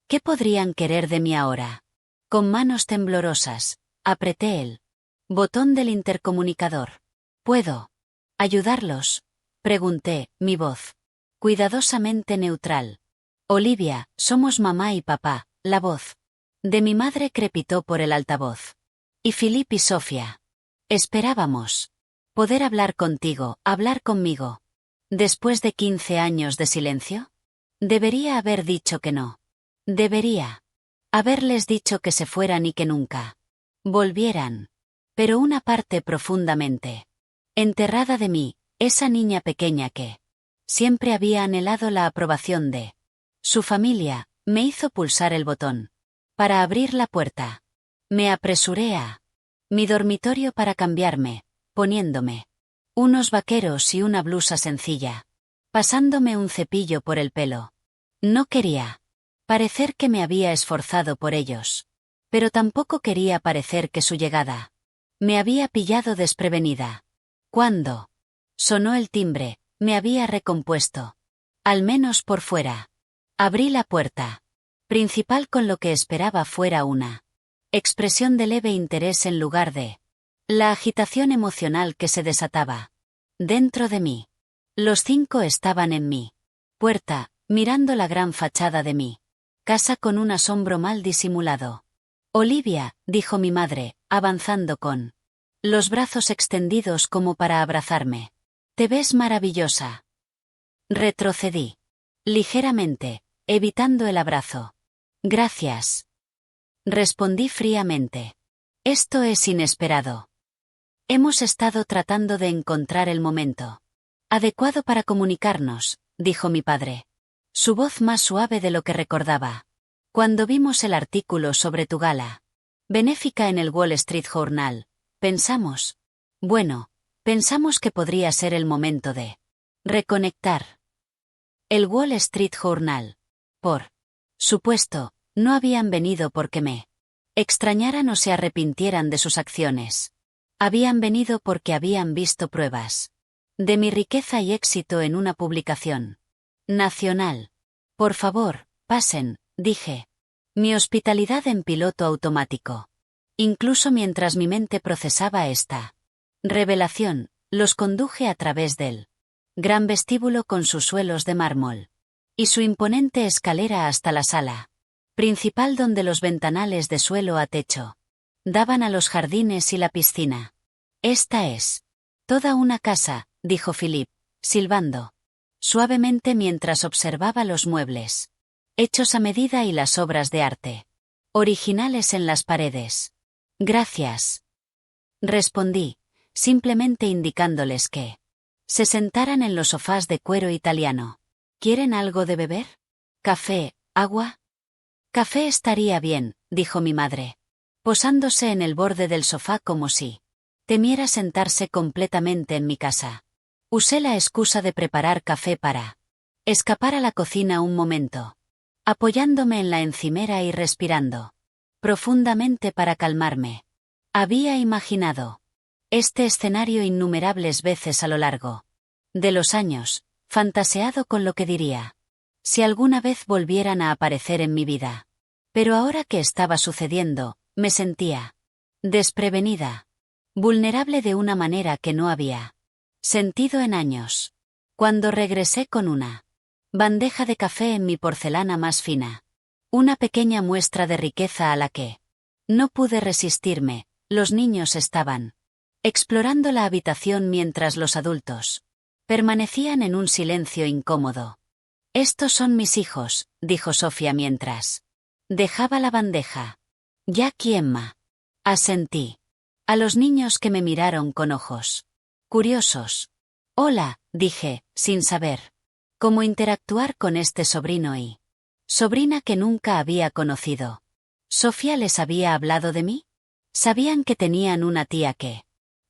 S1: ¿Qué podrían querer de mí ahora? Con manos temblorosas, apreté el botón del intercomunicador. ¿Puedo ayudarlos?, pregunté, mi voz cuidadosamente neutral. Olivia, somos mamá y papá. La voz de mi madre crepitó por el altavoz. Y Philip y Sofía. Esperábamos poder hablar contigo, hablar conmigo. ¿Después de 15 años de silencio? Debería haber dicho que no. Debería haberles dicho que se fueran y que nunca volvieran. Pero una parte profundamente enterrada de mí, esa niña pequeña que siempre había anhelado la aprobación de su familia, me hizo pulsar el botón para abrir la puerta. Me apresuré a mi dormitorio para cambiarme, poniéndome unos vaqueros y una blusa sencilla, pasándome un cepillo por el pelo. No quería parecer que me había esforzado por ellos, pero tampoco quería parecer que su llegada me había pillado desprevenida. Cuando sonó el timbre, me había recompuesto, al menos por fuera. Abrí la puerta principal con lo que esperaba fuera una expresión de leve interés en lugar de la agitación emocional que se desataba dentro de mí. Los 5 estaban en mi puerta, mirando la gran fachada de mi casa con un asombro mal disimulado. Olivia, dijo mi madre, avanzando con los brazos extendidos como para abrazarme. Te ves maravillosa. Retrocedí ligeramente, evitando el abrazo. Gracias. Respondí fríamente. Esto es inesperado. Hemos estado tratando de encontrar el momento adecuado para comunicarnos, dijo mi padre. Su voz más suave de lo que recordaba. Cuando vimos el artículo sobre tu gala benéfica en el Wall Street Journal, pensamos que podría ser el momento de reconectar. El Wall Street Journal. Por supuesto, no habían venido porque me extrañaran o se arrepintieran de sus acciones. Habían venido porque habían visto pruebas De mi riqueza y éxito en una publicación nacional. Por favor, pasen, dije. Mi hospitalidad en piloto automático. Incluso mientras mi mente procesaba esta revelación, los conduje a través del gran vestíbulo con sus suelos de mármol y su imponente escalera hasta la sala principal donde los ventanales de suelo a techo daban a los jardines y la piscina. Esta es toda una casa, dijo Philip, silbando suavemente mientras observaba los muebles hechos a medida y las obras de arte originales en las paredes. Gracias. Respondí, simplemente indicándoles que se sentaran en los sofás de cuero italiano. ¿Quieren algo de beber? ¿Café, agua? Café estaría bien, dijo mi madre, posándose en el borde del sofá como si temiera sentarse completamente en mi casa. Usé la excusa de preparar café para escapar a la cocina un momento, apoyándome en la encimera y respirando profundamente para calmarme. Había imaginado este escenario innumerables veces a lo largo de los años, fantaseado con lo que diría si alguna vez volvieran a aparecer en mi vida. Pero ahora que estaba sucediendo, me sentía desprevenida, vulnerable de una manera que no había sentido en años. Cuando regresé con una bandeja de café en mi porcelana más fina, una pequeña muestra de riqueza a la que no pude resistirme, los niños estaban explorando la habitación mientras los adultos permanecían en un silencio incómodo. Estos son mis hijos, dijo Sofía mientras dejaba la bandeja. Jack y Emma. Asentí. A los niños que me miraron con ojos curiosos. Hola, dije, sin saber cómo interactuar con este sobrino y sobrina que nunca había conocido. ¿Sofía les había hablado de mí? ¿Sabían que tenían una tía que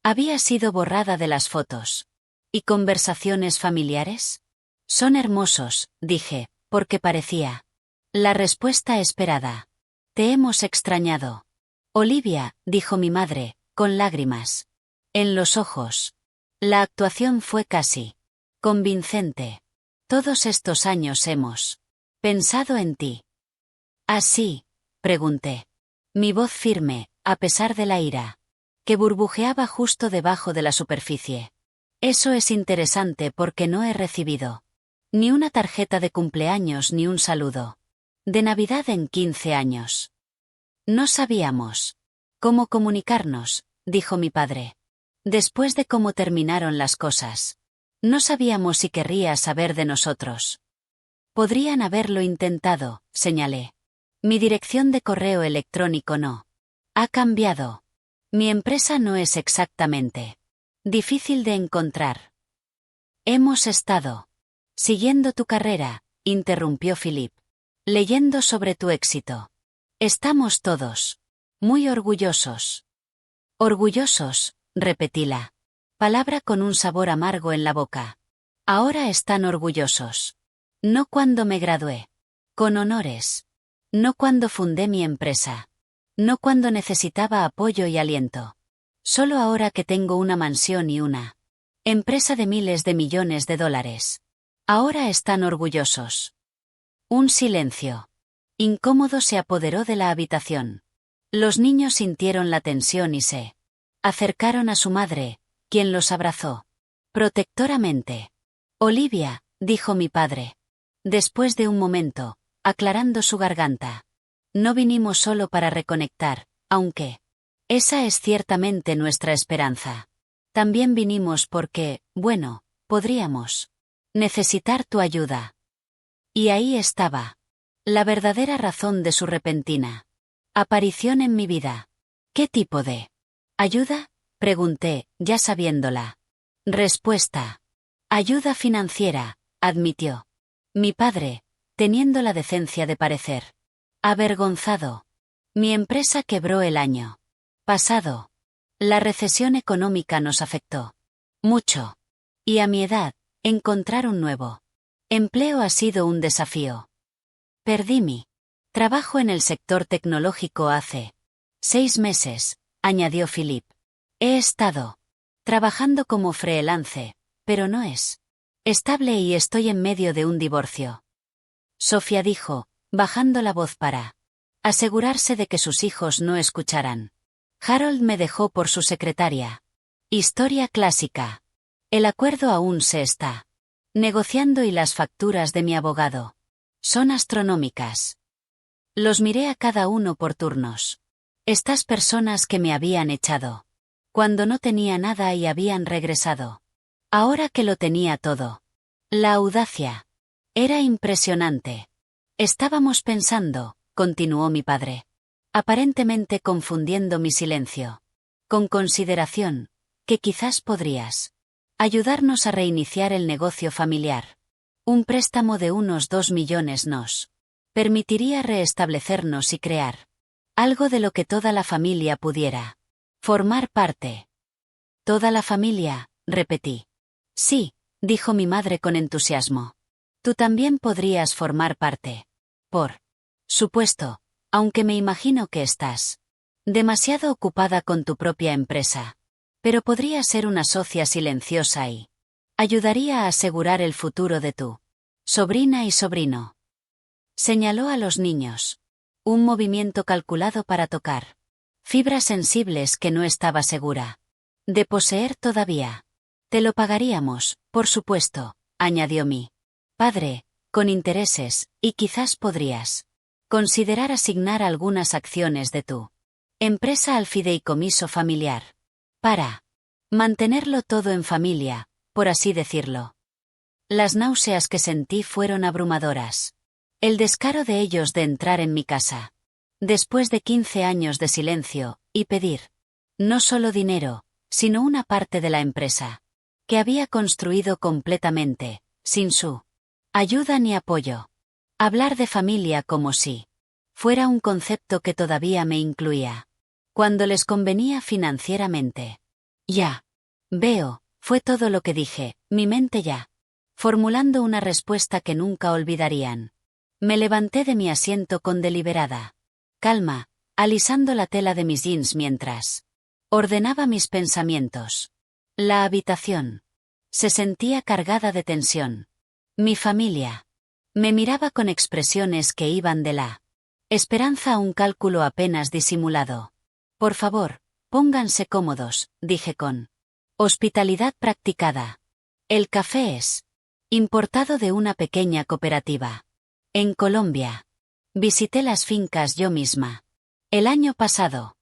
S1: había sido borrada de las fotos y conversaciones familiares? Son hermosos, dije, porque parecía la respuesta esperada. Te hemos extrañado. Olivia, dijo mi madre, con lágrimas en los ojos. La actuación fue casi convincente. Todos estos años hemos pensado en ti. ¿Así? Pregunté. Mi voz firme, a pesar de la ira que burbujeaba justo debajo de la superficie. Eso es interesante porque no he recibido ni una tarjeta de cumpleaños ni un saludo de Navidad en 15 años. No sabíamos cómo comunicarnos, dijo mi padre. Después de cómo terminaron las cosas, no sabíamos si querría saber de nosotros. Podrían haberlo intentado, señalé. Mi dirección de correo electrónico no ha cambiado. Mi empresa no es exactamente difícil de encontrar. Hemos estado siguiendo tu carrera, interrumpió Philip, leyendo sobre tu éxito. Estamos todos muy orgullosos. Orgullosos, repetí la palabra con un sabor amargo en la boca. Ahora están orgullosos. No cuando me gradué. Con honores. No cuando fundé mi empresa. No cuando necesitaba apoyo y aliento. Solo ahora que tengo una mansión y una empresa de miles de millones de dólares. Ahora están orgullosos. Un silencio incómodo se apoderó de la habitación. Los niños sintieron la tensión y se acercaron a su madre, quien los abrazó protectoramente. Olivia, dijo mi padre. Después de un momento, aclarando su garganta. No vinimos solo para reconectar, aunque esa es ciertamente nuestra esperanza. También vinimos porque, bueno, podríamos necesitar tu ayuda. Y ahí estaba la verdadera razón de su repentina aparición en mi vida. ¿Qué tipo de ayuda? Pregunté, ya sabiéndola respuesta. Ayuda financiera, admitió mi padre, teniendo la decencia de parecer avergonzado. Mi empresa quebró el año pasado. La recesión económica nos afectó mucho. Y a mi edad, encontrar un nuevo empleo ha sido un desafío. Perdí mi trabajo en el sector tecnológico hace 6 meses, añadió Philip. He estado trabajando como freelance, pero no es estable y estoy en medio de un divorcio. Sofía dijo, bajando la voz para asegurarse de que sus hijos no escucharan. Harold me dejó por su secretaria. Historia clásica. El acuerdo aún se está negociando y las facturas de mi abogado son astronómicas. Los miré a cada uno por turnos. Estas personas que me habían echado cuando no tenía nada y habían regresado ahora que lo tenía todo. La audacia era impresionante. Estábamos pensando, continuó mi padre, aparentemente confundiendo mi silencio con consideración, que quizás podrías ayudarnos a reiniciar el negocio familiar. Un préstamo de unos 2 millones nos permitiría restablecernos y crear algo de lo que toda la familia pudiera formar parte. ¿Toda la familia?, repetí. Sí, dijo mi madre con entusiasmo. Tú también podrías formar parte. Por supuesto, aunque me imagino que estás demasiado ocupada con tu propia empresa. Pero podría ser una socia silenciosa y ayudaría a asegurar el futuro de tu sobrina y sobrino. Señaló a los niños. Un movimiento calculado para tocar fibras sensibles que no estaba segura de poseer todavía. Te lo pagaríamos, por supuesto, añadió mi padre, con intereses, y quizás podrías considerar asignar algunas acciones de tu empresa al fideicomiso familiar. Para mantenerlo todo en familia, por así decirlo. Las náuseas que sentí fueron abrumadoras. El descaro de ellos de entrar en mi casa, después de 15 años de silencio, y pedir no solo dinero, sino una parte de la empresa, que había construido completamente, sin su ayuda ni apoyo. Hablar de familia como si fuera un concepto que todavía me incluía cuando les convenía financieramente. Ya. Veo, fue todo lo que dije, mi mente ya formulando una respuesta que nunca olvidarían. Me levanté de mi asiento con deliberada calma, alisando la tela de mis jeans mientras ordenaba mis pensamientos. La habitación se sentía cargada de tensión. Mi familia me miraba con expresiones que iban de la esperanza a un cálculo apenas disimulado. Por favor, pónganse cómodos, dije con hospitalidad practicada. El café es importado de una pequeña cooperativa en Colombia. Visité las fincas yo misma el año pasado.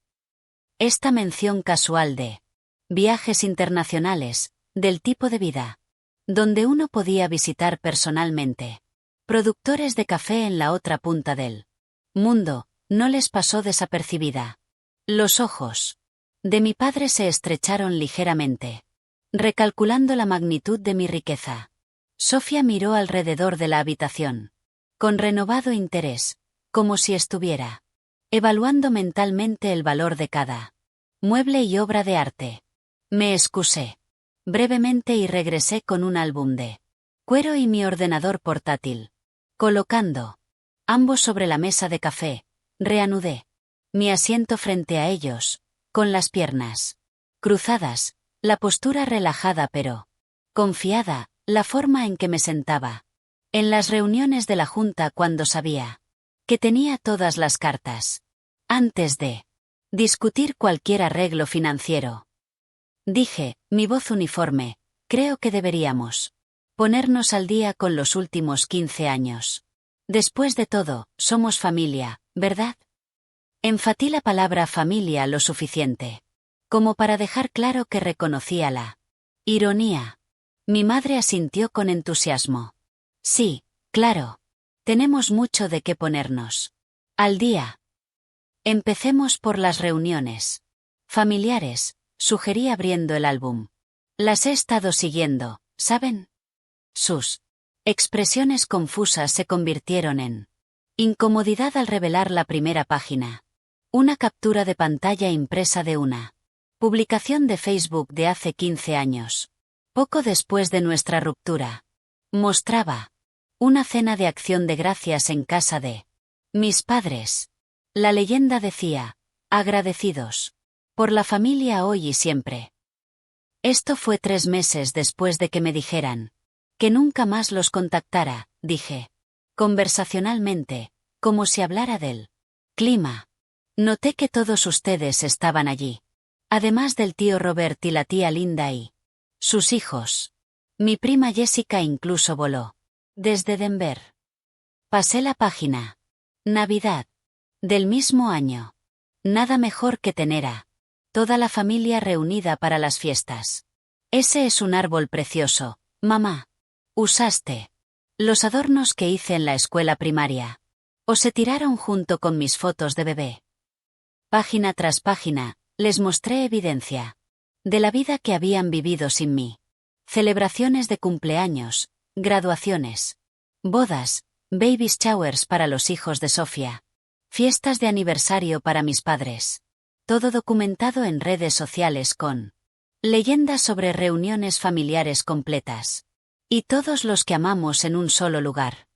S1: Esta mención casual de viajes internacionales, del tipo de vida donde uno podía visitar personalmente productores de café en la otra punta del mundo, no les pasó desapercibida. Los ojos de mi padre se estrecharon ligeramente, recalculando la magnitud de mi riqueza. Sofía miró alrededor de la habitación con renovado interés, como si estuviera evaluando mentalmente el valor de cada mueble y obra de arte. Me excusé brevemente y regresé con un álbum de cuero y mi ordenador portátil. Colocando ambos sobre la mesa de café, reanudé mi asiento frente a ellos, con las piernas cruzadas, la postura relajada pero confiada, la forma en que me sentaba en las reuniones de la junta cuando sabía que tenía todas las cartas antes de discutir cualquier arreglo financiero. Dije, mi voz uniforme, creo que deberíamos ponernos al día con los últimos 15 años. Después de todo, somos familia, ¿verdad? Enfatí la palabra familia lo suficiente como para dejar claro que reconocía la ironía. Mi madre asintió con entusiasmo. Sí, claro. Tenemos mucho de qué ponernos al día. Empecemos por las reuniones familiares, sugerí abriendo el álbum. Las he estado siguiendo, ¿saben? Sus expresiones confusas se convirtieron en incomodidad al revelar la primera página. Una captura de pantalla impresa de una publicación de Facebook de hace 15 años. Poco después de nuestra ruptura. Mostraba una cena de acción de gracias en casa de mis padres. La leyenda decía, agradecidos por la familia hoy y siempre. Esto fue 3 meses después de que me dijeran que nunca más los contactara, dije. Conversacionalmente, como si hablara del clima. Noté que todos ustedes estaban allí. Además del tío Robert y la tía Linda y sus hijos. Mi prima Jessica incluso voló. Desde Denver. Pasé la página. Navidad. Del mismo año. Nada mejor que tener a toda la familia reunida para las fiestas. Ese es un árbol precioso, mamá. Usaste los adornos que hice en la escuela primaria. O se tiraron junto con mis fotos de bebé. Página tras página, les mostré evidencia de la vida que habían vivido sin mí. Celebraciones de cumpleaños, graduaciones, bodas, baby showers para los hijos de Sofía, fiestas de aniversario para mis padres. Todo documentado en redes sociales con leyendas sobre reuniones familiares completas. Y todos los que amamos en un solo lugar.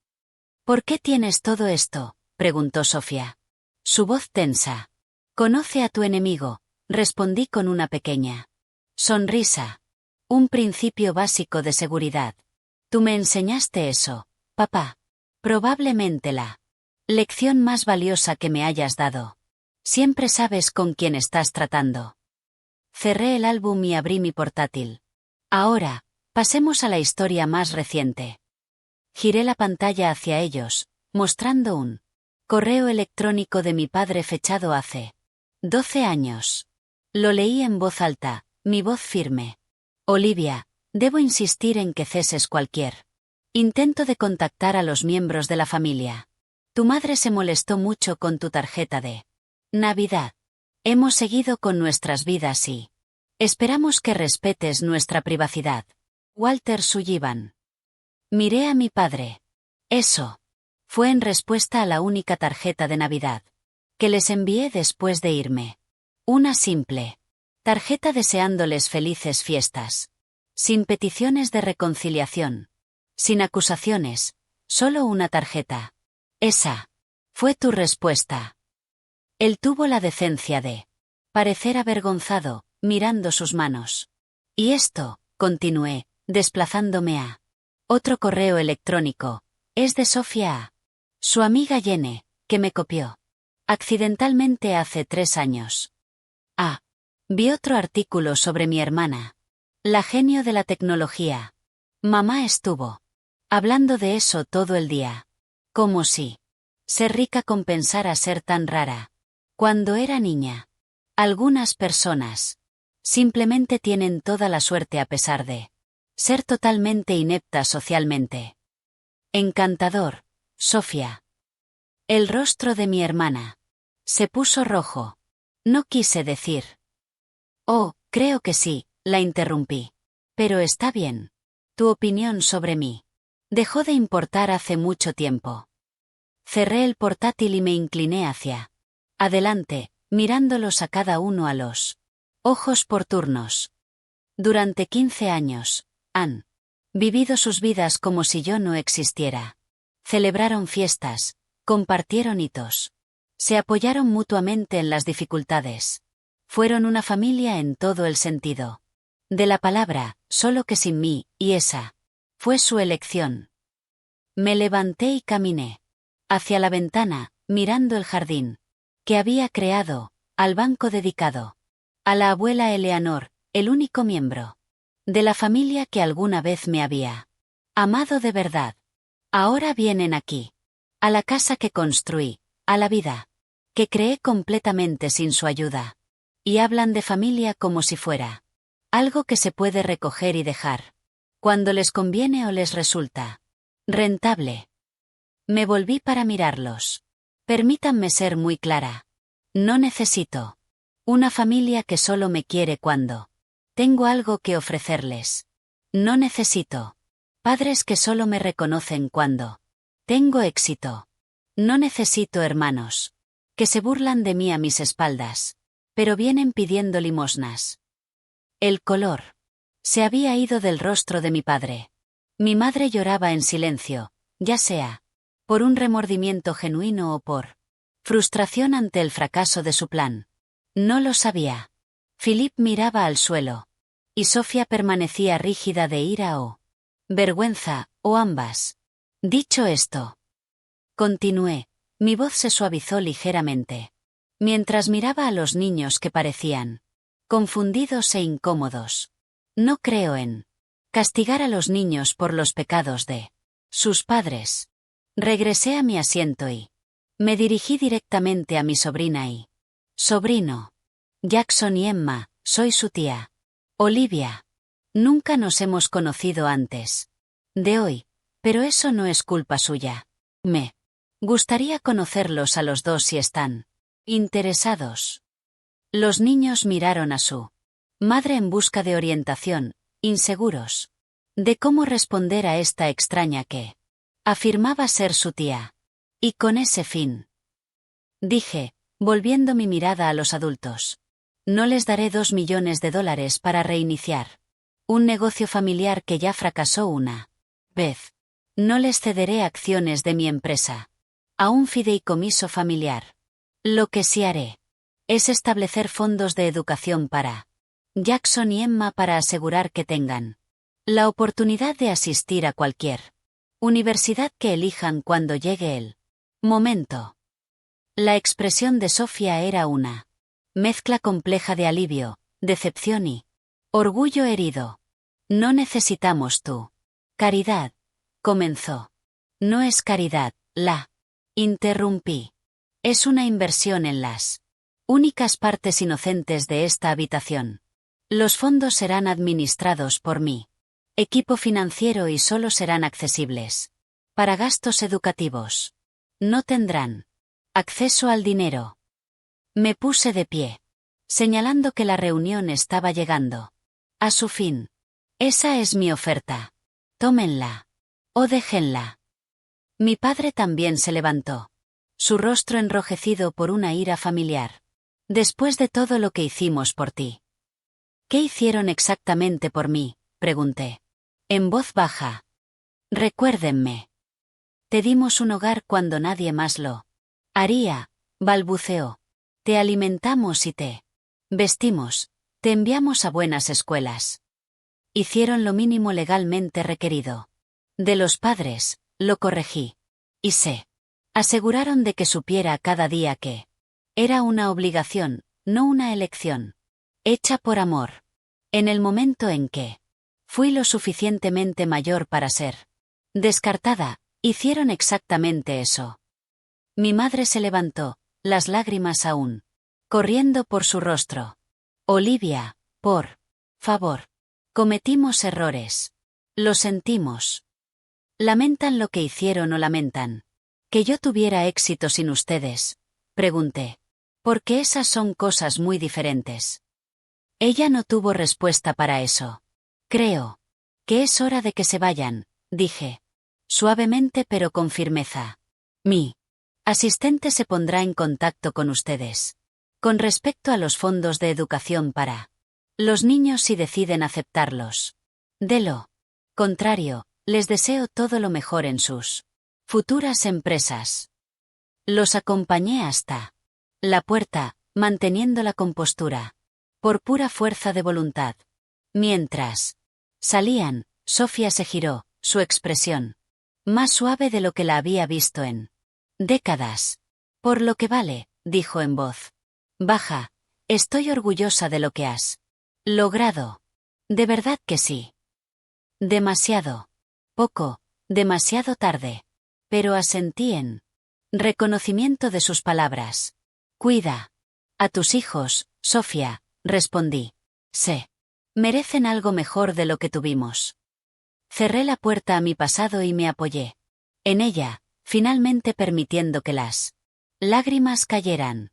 S1: ¿Por qué tienes todo esto?, preguntó Sofía. Su voz tensa. Conoce a tu enemigo, respondí con una pequeña sonrisa. Un principio básico de seguridad. Tú me enseñaste eso, papá. Probablemente la lección más valiosa que me hayas dado. Siempre sabes con quién estás tratando. Cerré el álbum y abrí mi portátil. Ahora, pasemos a la historia más reciente. Giré la pantalla hacia ellos, mostrando un correo electrónico de mi padre fechado hace 12 años. Lo leí en voz alta, mi voz firme. Olivia, debo insistir en que ceses cualquier intento de contactar a los miembros de la familia. Tu madre se molestó mucho con tu tarjeta de Navidad. Hemos seguido con nuestras vidas y esperamos que respetes nuestra privacidad. Walter Sullivan. Miré a mi padre. Eso fue en respuesta a la única tarjeta de Navidad que les envié después de irme. Una simple tarjeta deseándoles felices fiestas. Sin peticiones de reconciliación. Sin acusaciones. Solo una tarjeta. Esa fue tu respuesta. Él tuvo la decencia de parecer avergonzado, mirando sus manos. Y esto, continué, desplazándome a otro correo electrónico, es de Sofía a su amiga Jenny, que me copió accidentalmente hace 3 años. Vi otro artículo sobre mi hermana, la genio de la tecnología. Mamá estuvo hablando de eso todo el día. Como si ser rica compensara ser tan rara. Cuando era niña. Algunas personas simplemente tienen toda la suerte a pesar de ser totalmente inepta socialmente. Encantador, Sofía. El rostro de mi hermana se puso rojo. No quise decir. Oh, creo que sí, la interrumpí. Pero está bien. Tu opinión sobre mí dejó de importar hace mucho tiempo. Cerré el portátil y me incliné hacia adelante, mirándolos a cada uno a los ojos por turnos. Durante 15 años, han vivido sus vidas como si yo no existiera. Celebraron fiestas, compartieron hitos. Se apoyaron mutuamente en las dificultades. Fueron una familia en todo el sentido de la palabra, solo que sin mí, y esa fue su elección. Me levanté y caminé hacia la ventana, mirando el jardín que había creado, al banco dedicado a la abuela Eleanor, el único miembro de la familia que alguna vez me había amado de verdad. Ahora vienen aquí, a la casa que construí, a la vida que creé completamente sin su ayuda, y hablan de familia como si fuera algo que se puede recoger y dejar cuando les conviene o les resulta rentable. Me volví para mirarlos. Permítanme ser muy clara. No necesito una familia que solo me quiere cuando tengo algo que ofrecerles. No necesito padres que solo me reconocen cuando tengo éxito. No necesito hermanos que se burlan de mí a mis espaldas, pero vienen pidiendo limosnas. El color se había ido del rostro de mi padre. Mi madre lloraba en silencio, ya sea por un remordimiento genuino o por frustración ante el fracaso de su plan. No lo sabía. Philip miraba al suelo. y Sofía permanecía rígida de ira o vergüenza, o ambas. Dicho esto, continué, mi voz se suavizó ligeramente. Mientras miraba a los niños que parecían confundidos e incómodos. No creo en castigar a los niños por los pecados de sus padres. Regresé a mi asiento y me dirigí directamente a mi sobrina y sobrino. Jackson y Emma, soy su tía. Olivia. Nunca nos hemos conocido antes de hoy, pero eso no es culpa suya. Me gustaría conocerlos a los dos si están interesados. Los niños miraron a su madre en busca de orientación, inseguros de cómo responder a esta extraña que afirmaba ser su tía. Y con ese fin, dije, volviendo mi mirada a los adultos, no les daré $2 millones para reiniciar un negocio familiar que ya fracasó una vez. No les cederé acciones de mi empresa a un fideicomiso familiar. Lo que sí haré es establecer fondos de educación para Jackson y Emma para asegurar que tengan la oportunidad de asistir a cualquier universidad que elijan cuando llegue el momento. La expresión de Sofía era una mezcla compleja de alivio, decepción y orgullo herido. No necesitamos tu caridad, comenzó. No es caridad, la interrumpí. Es una inversión en las únicas partes inocentes de esta habitación. Los fondos serán administrados por mí equipo financiero y solo serán accesibles para gastos educativos. No tendrán acceso al dinero. Me puse de pie, señalando que la reunión estaba llegando a su fin. Esa es mi oferta. Tómenla. O déjenla. Mi padre también se levantó, su rostro enrojecido por una ira familiar. Después de todo lo que hicimos por ti. ¿Qué hicieron exactamente por mí?, pregunté. En voz baja. Recuérdenme. Te dimos un hogar cuando nadie más lo haría, balbuceó. Te alimentamos y te vestimos, te enviamos a buenas escuelas. Hicieron lo mínimo legalmente requerido. De los padres, lo corregí. Y se aseguraron de que supiera cada día que era una obligación, no una elección. Hecha por amor. En el momento en que fui lo suficientemente mayor para ser descartada, hicieron exactamente eso. Mi madre se levantó, las lágrimas aún corriendo por su rostro. Olivia, por favor. Cometimos errores. Lo sentimos. ¿Lamentan lo que hicieron o lamentan que yo tuviera éxito sin ustedes?, pregunté. Porque esas son cosas muy diferentes. Ella no tuvo respuesta para eso. Creo que es hora de que se vayan, dije. Suavemente pero con firmeza. Mi asistente se pondrá en contacto con ustedes. Con respecto a los fondos de educación para los niños si deciden aceptarlos. De lo contrario, les deseo todo lo mejor en sus futuras empresas. Los acompañé hasta la puerta, manteniendo la compostura. Por pura fuerza de voluntad. Mientras salían, Sofía se giró, su expresión más suave de lo que la había visto en décadas. Por lo que vale, dijo en voz baja, estoy orgullosa de lo que has logrado. De verdad que sí. Demasiado. Poco, demasiado tarde. Pero asentí en reconocimiento de sus palabras. Cuida a tus hijos, Sofía, respondí. Se merecen algo mejor de lo que tuvimos. Cerré la puerta a mi pasado y me apoyé en ella, finalmente permitiendo que las lágrimas cayeran.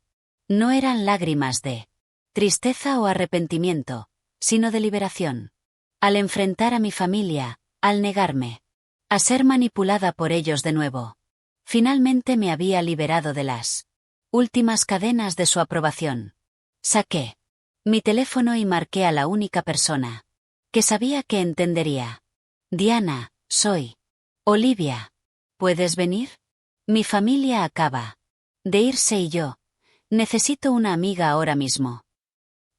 S1: No eran lágrimas de tristeza o arrepentimiento, sino de liberación. Al enfrentar a mi familia, al negarme a ser manipulada por ellos de nuevo. Finalmente me había liberado de las últimas cadenas de su aprobación. Saqué mi teléfono y marqué a la única persona que sabía que entendería. Diana, soy Olivia. ¿Puedes venir? Mi familia acaba de irse y yo necesito una amiga ahora mismo.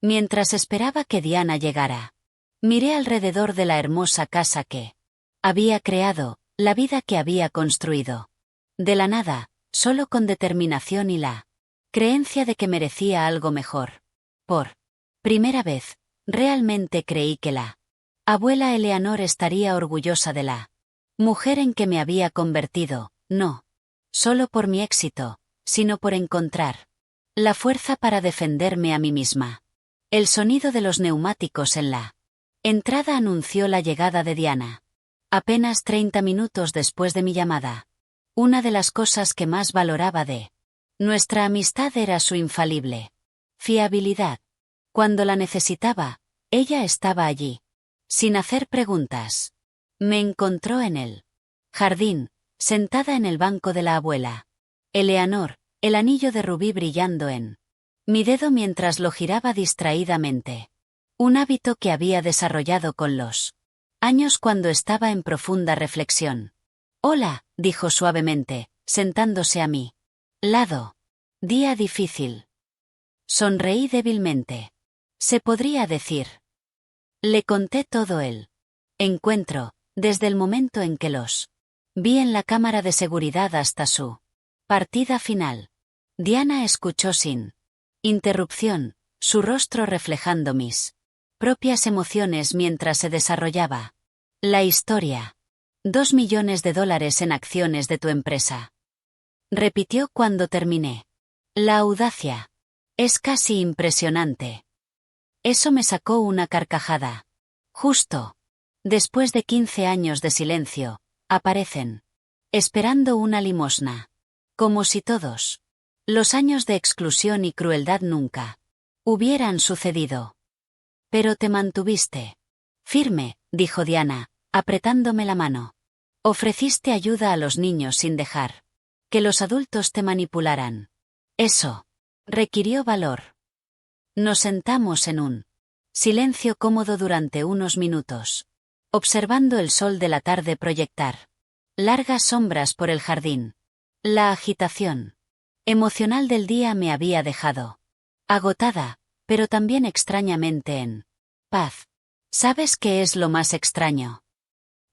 S1: Mientras esperaba que Diana llegara, Miré alrededor de la hermosa casa que había creado, la vida que había construido. De la nada, solo con determinación y la creencia de que merecía algo mejor. Por primera vez, realmente creí que la abuela Eleanor estaría orgullosa de la mujer en que me había convertido, no solo por mi éxito, sino por encontrar la fuerza para defenderme a mí misma. El sonido de los neumáticos en la entrada anunció la llegada de Diana. Apenas 30 minutos después de mi llamada. Una de las cosas que más valoraba de nuestra amistad era su infalible fiabilidad. Cuando la necesitaba, ella estaba allí, sin hacer preguntas. Me encontró en el jardín, sentada en el banco de la abuela. Eleanor, el anillo de rubí brillando en mi dedo mientras lo giraba distraídamente. Un hábito que había desarrollado con los años cuando estaba en profunda reflexión. Hola, dijo suavemente, sentándose a mi lado. Día difícil. Sonreí débilmente. Se podría decir. Le conté todo el encuentro, desde el momento en que los vi en la cámara de seguridad hasta su partida final. Diana escuchó sin interrupción, su rostro reflejando mis propias emociones mientras se desarrollaba la historia. $2 millones en acciones de tu empresa. Repitió cuando terminé. La audacia. Es casi impresionante. Eso me sacó una carcajada. Justo después de 15 años de silencio, aparecen, esperando una limosna. Como si todos los años de exclusión y crueldad nunca hubieran sucedido. Pero te mantuviste firme, dijo Diana, apretándome la mano. Ofreciste ayuda a los niños sin dejar que los adultos te manipularan. Eso requirió valor. Nos sentamos en un silencio cómodo durante unos minutos, observando el sol de la tarde proyectar largas sombras por el jardín. La agitación emocional del día me había dejado agotada, pero también extrañamente en paz. ¿Sabes qué es lo más extraño?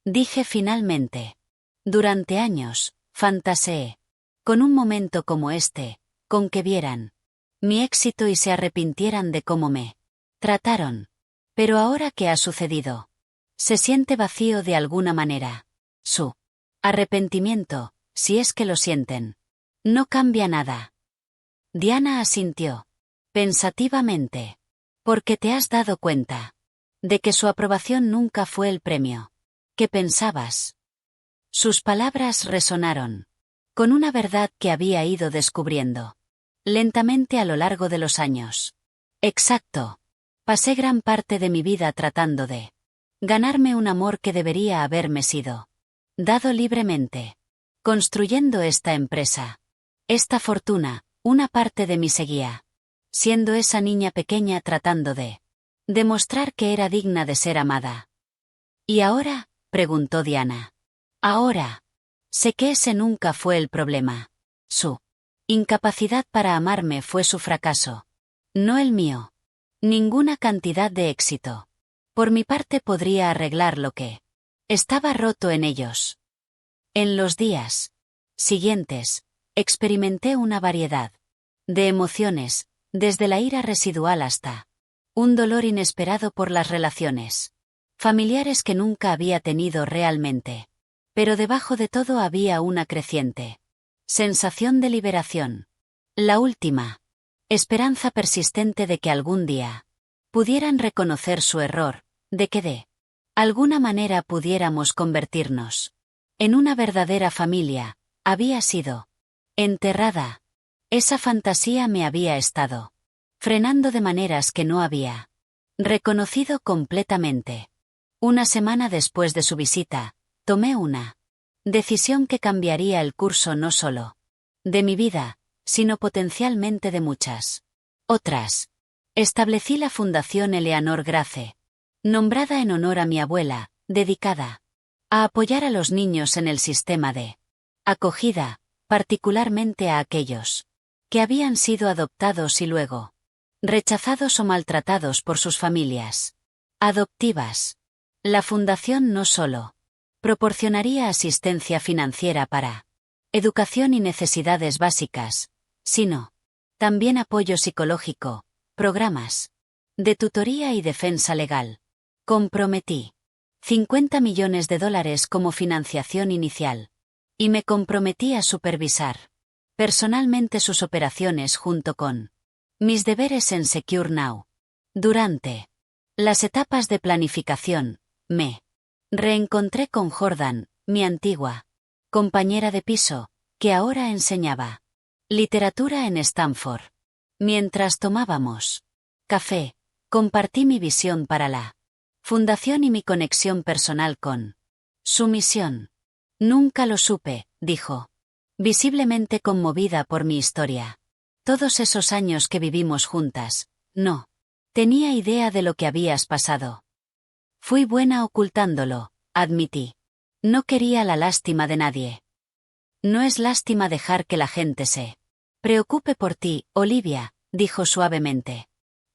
S1: Dije finalmente. Durante años, fantaseé con un momento como este, con que vieran mi éxito y se arrepintieran de cómo me trataron. Pero ahora que ha sucedido, se siente vacío de alguna manera. Su arrepentimiento, si es que lo sienten, no cambia nada. Diana asintió pensativamente. Porque te has dado cuenta de que su aprobación nunca fue el premio que pensabas. Sus palabras resonaron con una verdad que había ido descubriendo lentamente a lo largo de los años. Exacto. Pasé gran parte de mi vida tratando de ganarme un amor que debería haberme sido dado libremente. Construyendo esta empresa. Esta fortuna, una parte de mí seguía siendo esa niña pequeña tratando de demostrar que era digna de ser amada. ¿Y ahora? Preguntó Diana. Ahora. Sé que ese nunca fue el problema. Su incapacidad para amarme fue su fracaso. No el mío. Ninguna cantidad de éxito. Por mi parte podría arreglar lo que estaba roto en ellos. En los días siguientes, experimenté una variedad de emociones, desde la ira residual hasta un dolor inesperado por las relaciones familiares que nunca había tenido realmente. Pero debajo de todo había una creciente sensación de liberación. La última esperanza persistente de que algún día pudieran reconocer su error, de que de alguna manera pudiéramos convertirnos en una verdadera familia, había sido enterrada. Esa fantasía me había estado frenando de maneras que no había reconocido completamente. Una semana después de su visita, tomé una decisión que cambiaría el curso no solo de mi vida, sino potencialmente de muchas otras. Establecí la Fundación Eleanor Grace, nombrada en honor a mi abuela, dedicada a apoyar a los niños en el sistema de acogida, particularmente a aquellos que habían sido adoptados y luego rechazados o maltratados por sus familias. Adoptivas. La fundación no solo proporcionaría asistencia financiera para educación y necesidades básicas, sino también apoyo psicológico, programas de tutoría y defensa legal. Comprometí $50 millones como financiación inicial. Y me comprometí a supervisar personalmente sus operaciones junto con mis deberes en Secure Now. Durante las etapas de planificación, me reencontré con Jordan, mi antigua compañera de piso, que ahora enseñaba literatura en Stanford. Mientras tomábamos café, compartí mi visión para la fundación y mi conexión personal con su misión. Nunca lo supe, dijo, visiblemente conmovida por mi historia. Todos esos años que vivimos juntas, no tenía idea de lo que habías pasado. Fui buena ocultándolo, admití. No quería la lástima de nadie. No es lástima dejar que la gente se preocupe por ti, Olivia, dijo suavemente.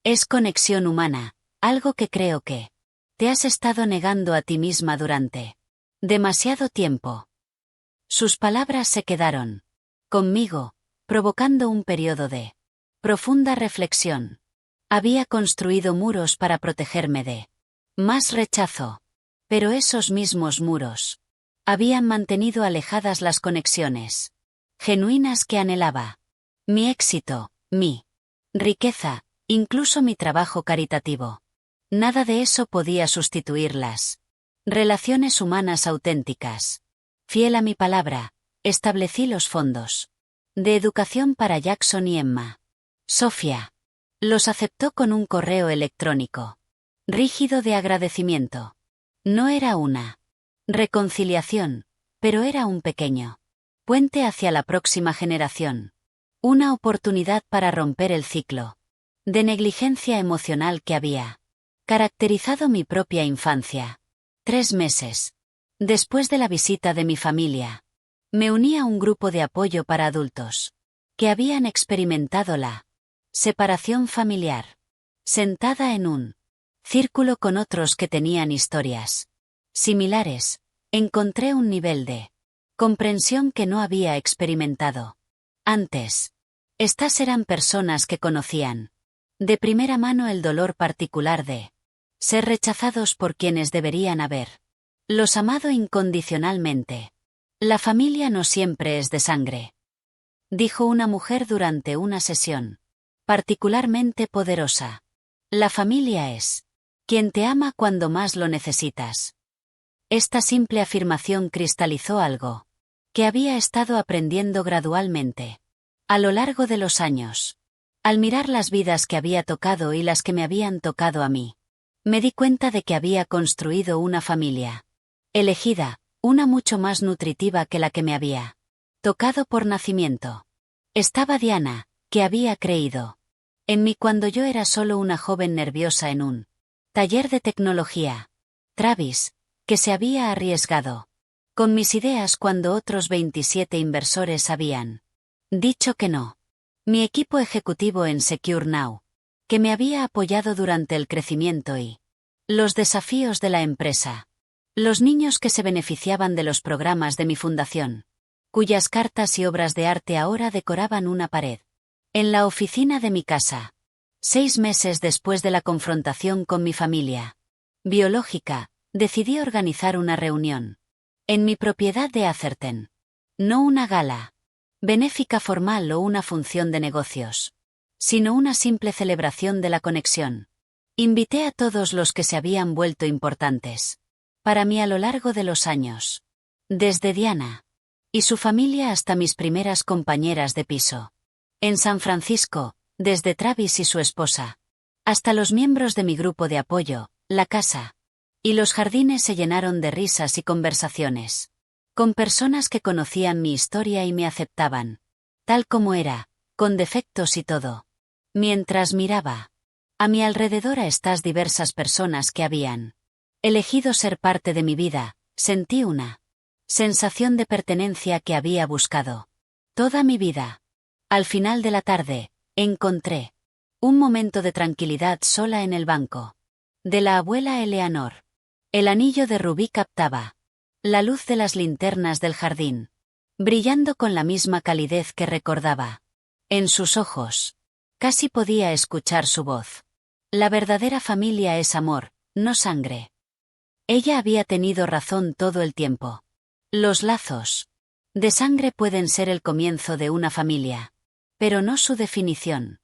S1: Es conexión humana, algo que creo que te has estado negando a ti misma durante demasiado tiempo. Sus palabras se quedaron conmigo, provocando un periodo de profunda reflexión. Había construido muros para protegerme de más rechazo. Pero esos mismos muros habían mantenido alejadas las conexiones genuinas que anhelaba. Mi éxito, mi riqueza, incluso mi trabajo caritativo. Nada de eso podía sustituir las relaciones humanas auténticas. Fiel a mi palabra, establecí los fondos de educación para Jackson y Emma. Sofía los aceptó con un correo electrónico rígido de agradecimiento. No era una reconciliación, pero era un pequeño puente hacia la próxima generación. Una oportunidad para romper el ciclo de negligencia emocional que había caracterizado mi propia infancia. 3 meses después de la visita de mi familia, me uní a un grupo de apoyo para adultos que habían experimentado la separación familiar. Sentada en un círculo con otros que tenían historias similares, encontré un nivel de comprensión que no había experimentado antes. Estas eran personas que conocían de primera mano el dolor particular de ser rechazados por quienes deberían haber los amado incondicionalmente. La familia no siempre es de sangre, dijo una mujer durante una sesión particularmente poderosa. La familia es quien te ama cuando más lo necesitas. Esta simple afirmación cristalizó algo que había estado aprendiendo gradualmente a lo largo de los años. Al mirar las vidas que había tocado y las que me habían tocado a mí, me di cuenta de que había construido una familia elegida, una mucho más nutritiva que la que me había tocado por nacimiento. Estaba Diana, que había creído en mí cuando yo era solo una joven nerviosa en un taller de tecnología. Travis, que se había arriesgado con mis ideas cuando otros 27 inversores habían dicho que no. Mi equipo ejecutivo en Secure Now, que me había apoyado durante el crecimiento y los desafíos de la empresa. Los niños que se beneficiaban de los programas de mi fundación, cuyas cartas y obras de arte ahora decoraban una pared en la oficina de mi casa. 6 meses después de la confrontación con mi familia biológica, decidí organizar una reunión en mi propiedad de Atherton. No una gala benéfica formal o una función de negocios, sino una simple celebración de la conexión. Invité a todos los que se habían vuelto importantes para mí a lo largo de los años, desde Diana y su familia hasta mis primeras compañeras de piso en San Francisco, desde Travis y su esposa hasta los miembros de mi grupo de apoyo. La casa y los jardines se llenaron de risas y conversaciones con personas que conocían mi historia y me aceptaban tal como era, con defectos y todo. Mientras miraba a mi alrededor a estas diversas personas que habían elegido ser parte de mi vida, sentí una sensación de pertenencia que había buscado toda mi vida. Al final de la tarde, encontré un momento de tranquilidad sola en el banco. De la abuela Eleanor. El anillo de rubí captaba la luz de las linternas del jardín, brillando con la misma calidez que recordaba. En sus ojos. Casi podía escuchar su voz. La verdadera familia es amor, no sangre. Ella había tenido razón todo el tiempo. Los lazos de sangre pueden ser el comienzo de una familia, pero no su definición.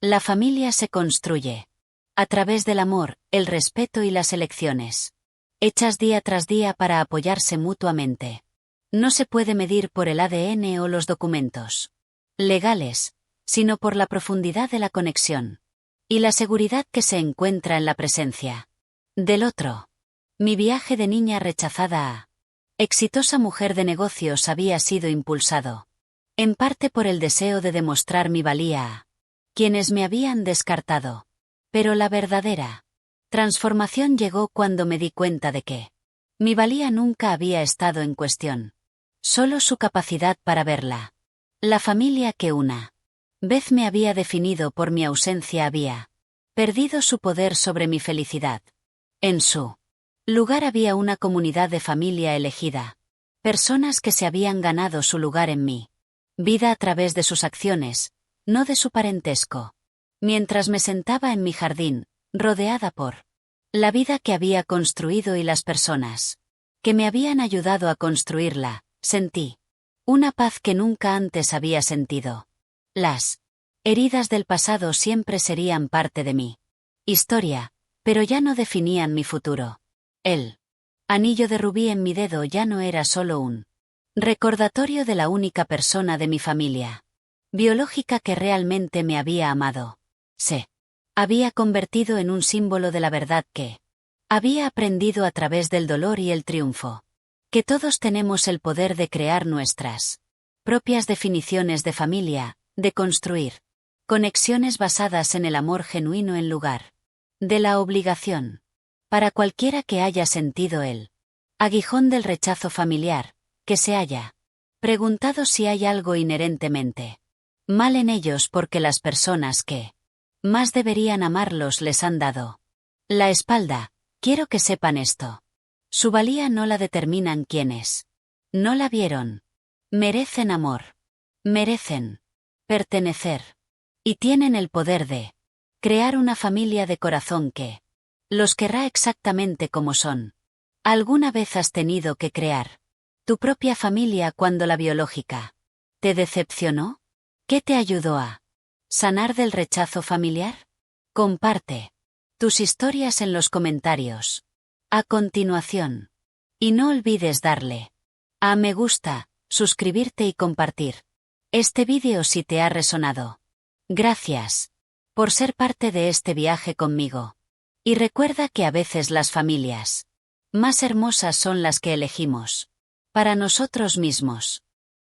S1: La familia se construye a través del amor, el respeto y las elecciones, hechas día tras día para apoyarse mutuamente. No se puede medir por el ADN o los documentos legales, sino por la profundidad de la conexión y la seguridad que se encuentra en la presencia del otro. Mi viaje de niña rechazada a exitosa mujer de negocios había sido impulsado, en parte por el deseo de demostrar mi valía a quienes me habían descartado. Pero la verdadera transformación llegó cuando me di cuenta de que mi valía nunca había estado en cuestión, solo su capacidad para verla. La familia que una vez me había definido por mi ausencia había perdido su poder sobre mi felicidad. En su lugar había una comunidad de familia elegida, personas que se habían ganado su lugar en mi vida a través de sus acciones, no de su parentesco. Mientras me sentaba en mi jardín, rodeada por la vida que había construido y las personas que me habían ayudado a construirla, sentí una paz que nunca antes había sentido. Las heridas del pasado siempre serían parte de mi historia, pero ya no definían mi futuro. El anillo de rubí en mi dedo ya no era solo un recordatorio de la única persona de mi familia biológica que realmente me había amado. Se había convertido en un símbolo de la verdad que había aprendido a través del dolor y el triunfo. Que todos tenemos el poder de crear nuestras propias definiciones de familia, de construir conexiones basadas en el amor genuino en lugar de la obligación. Para cualquiera que haya sentido el aguijón del rechazo familiar, que se haya preguntado si hay algo inherentemente mal en ellos porque las personas que más deberían amarlos les han dado la espalda, quiero que sepan esto. Su valía no la determinan quienes no la vieron. Merecen amor. Merecen pertenecer. Y tienen el poder de crear una familia de corazón que los querrá exactamente como son. ¿Alguna vez has tenido que crear tu propia familia cuando la biológica te decepcionó? ¿Qué te ayudó a sanar del rechazo familiar? Comparte tus historias en los comentarios a continuación. Y no olvides darle a me gusta, suscribirte y compartir este vídeo si te ha resonado. Gracias por ser parte de este viaje conmigo. Y recuerda que a veces las familias más hermosas son las que elegimos para nosotros mismos.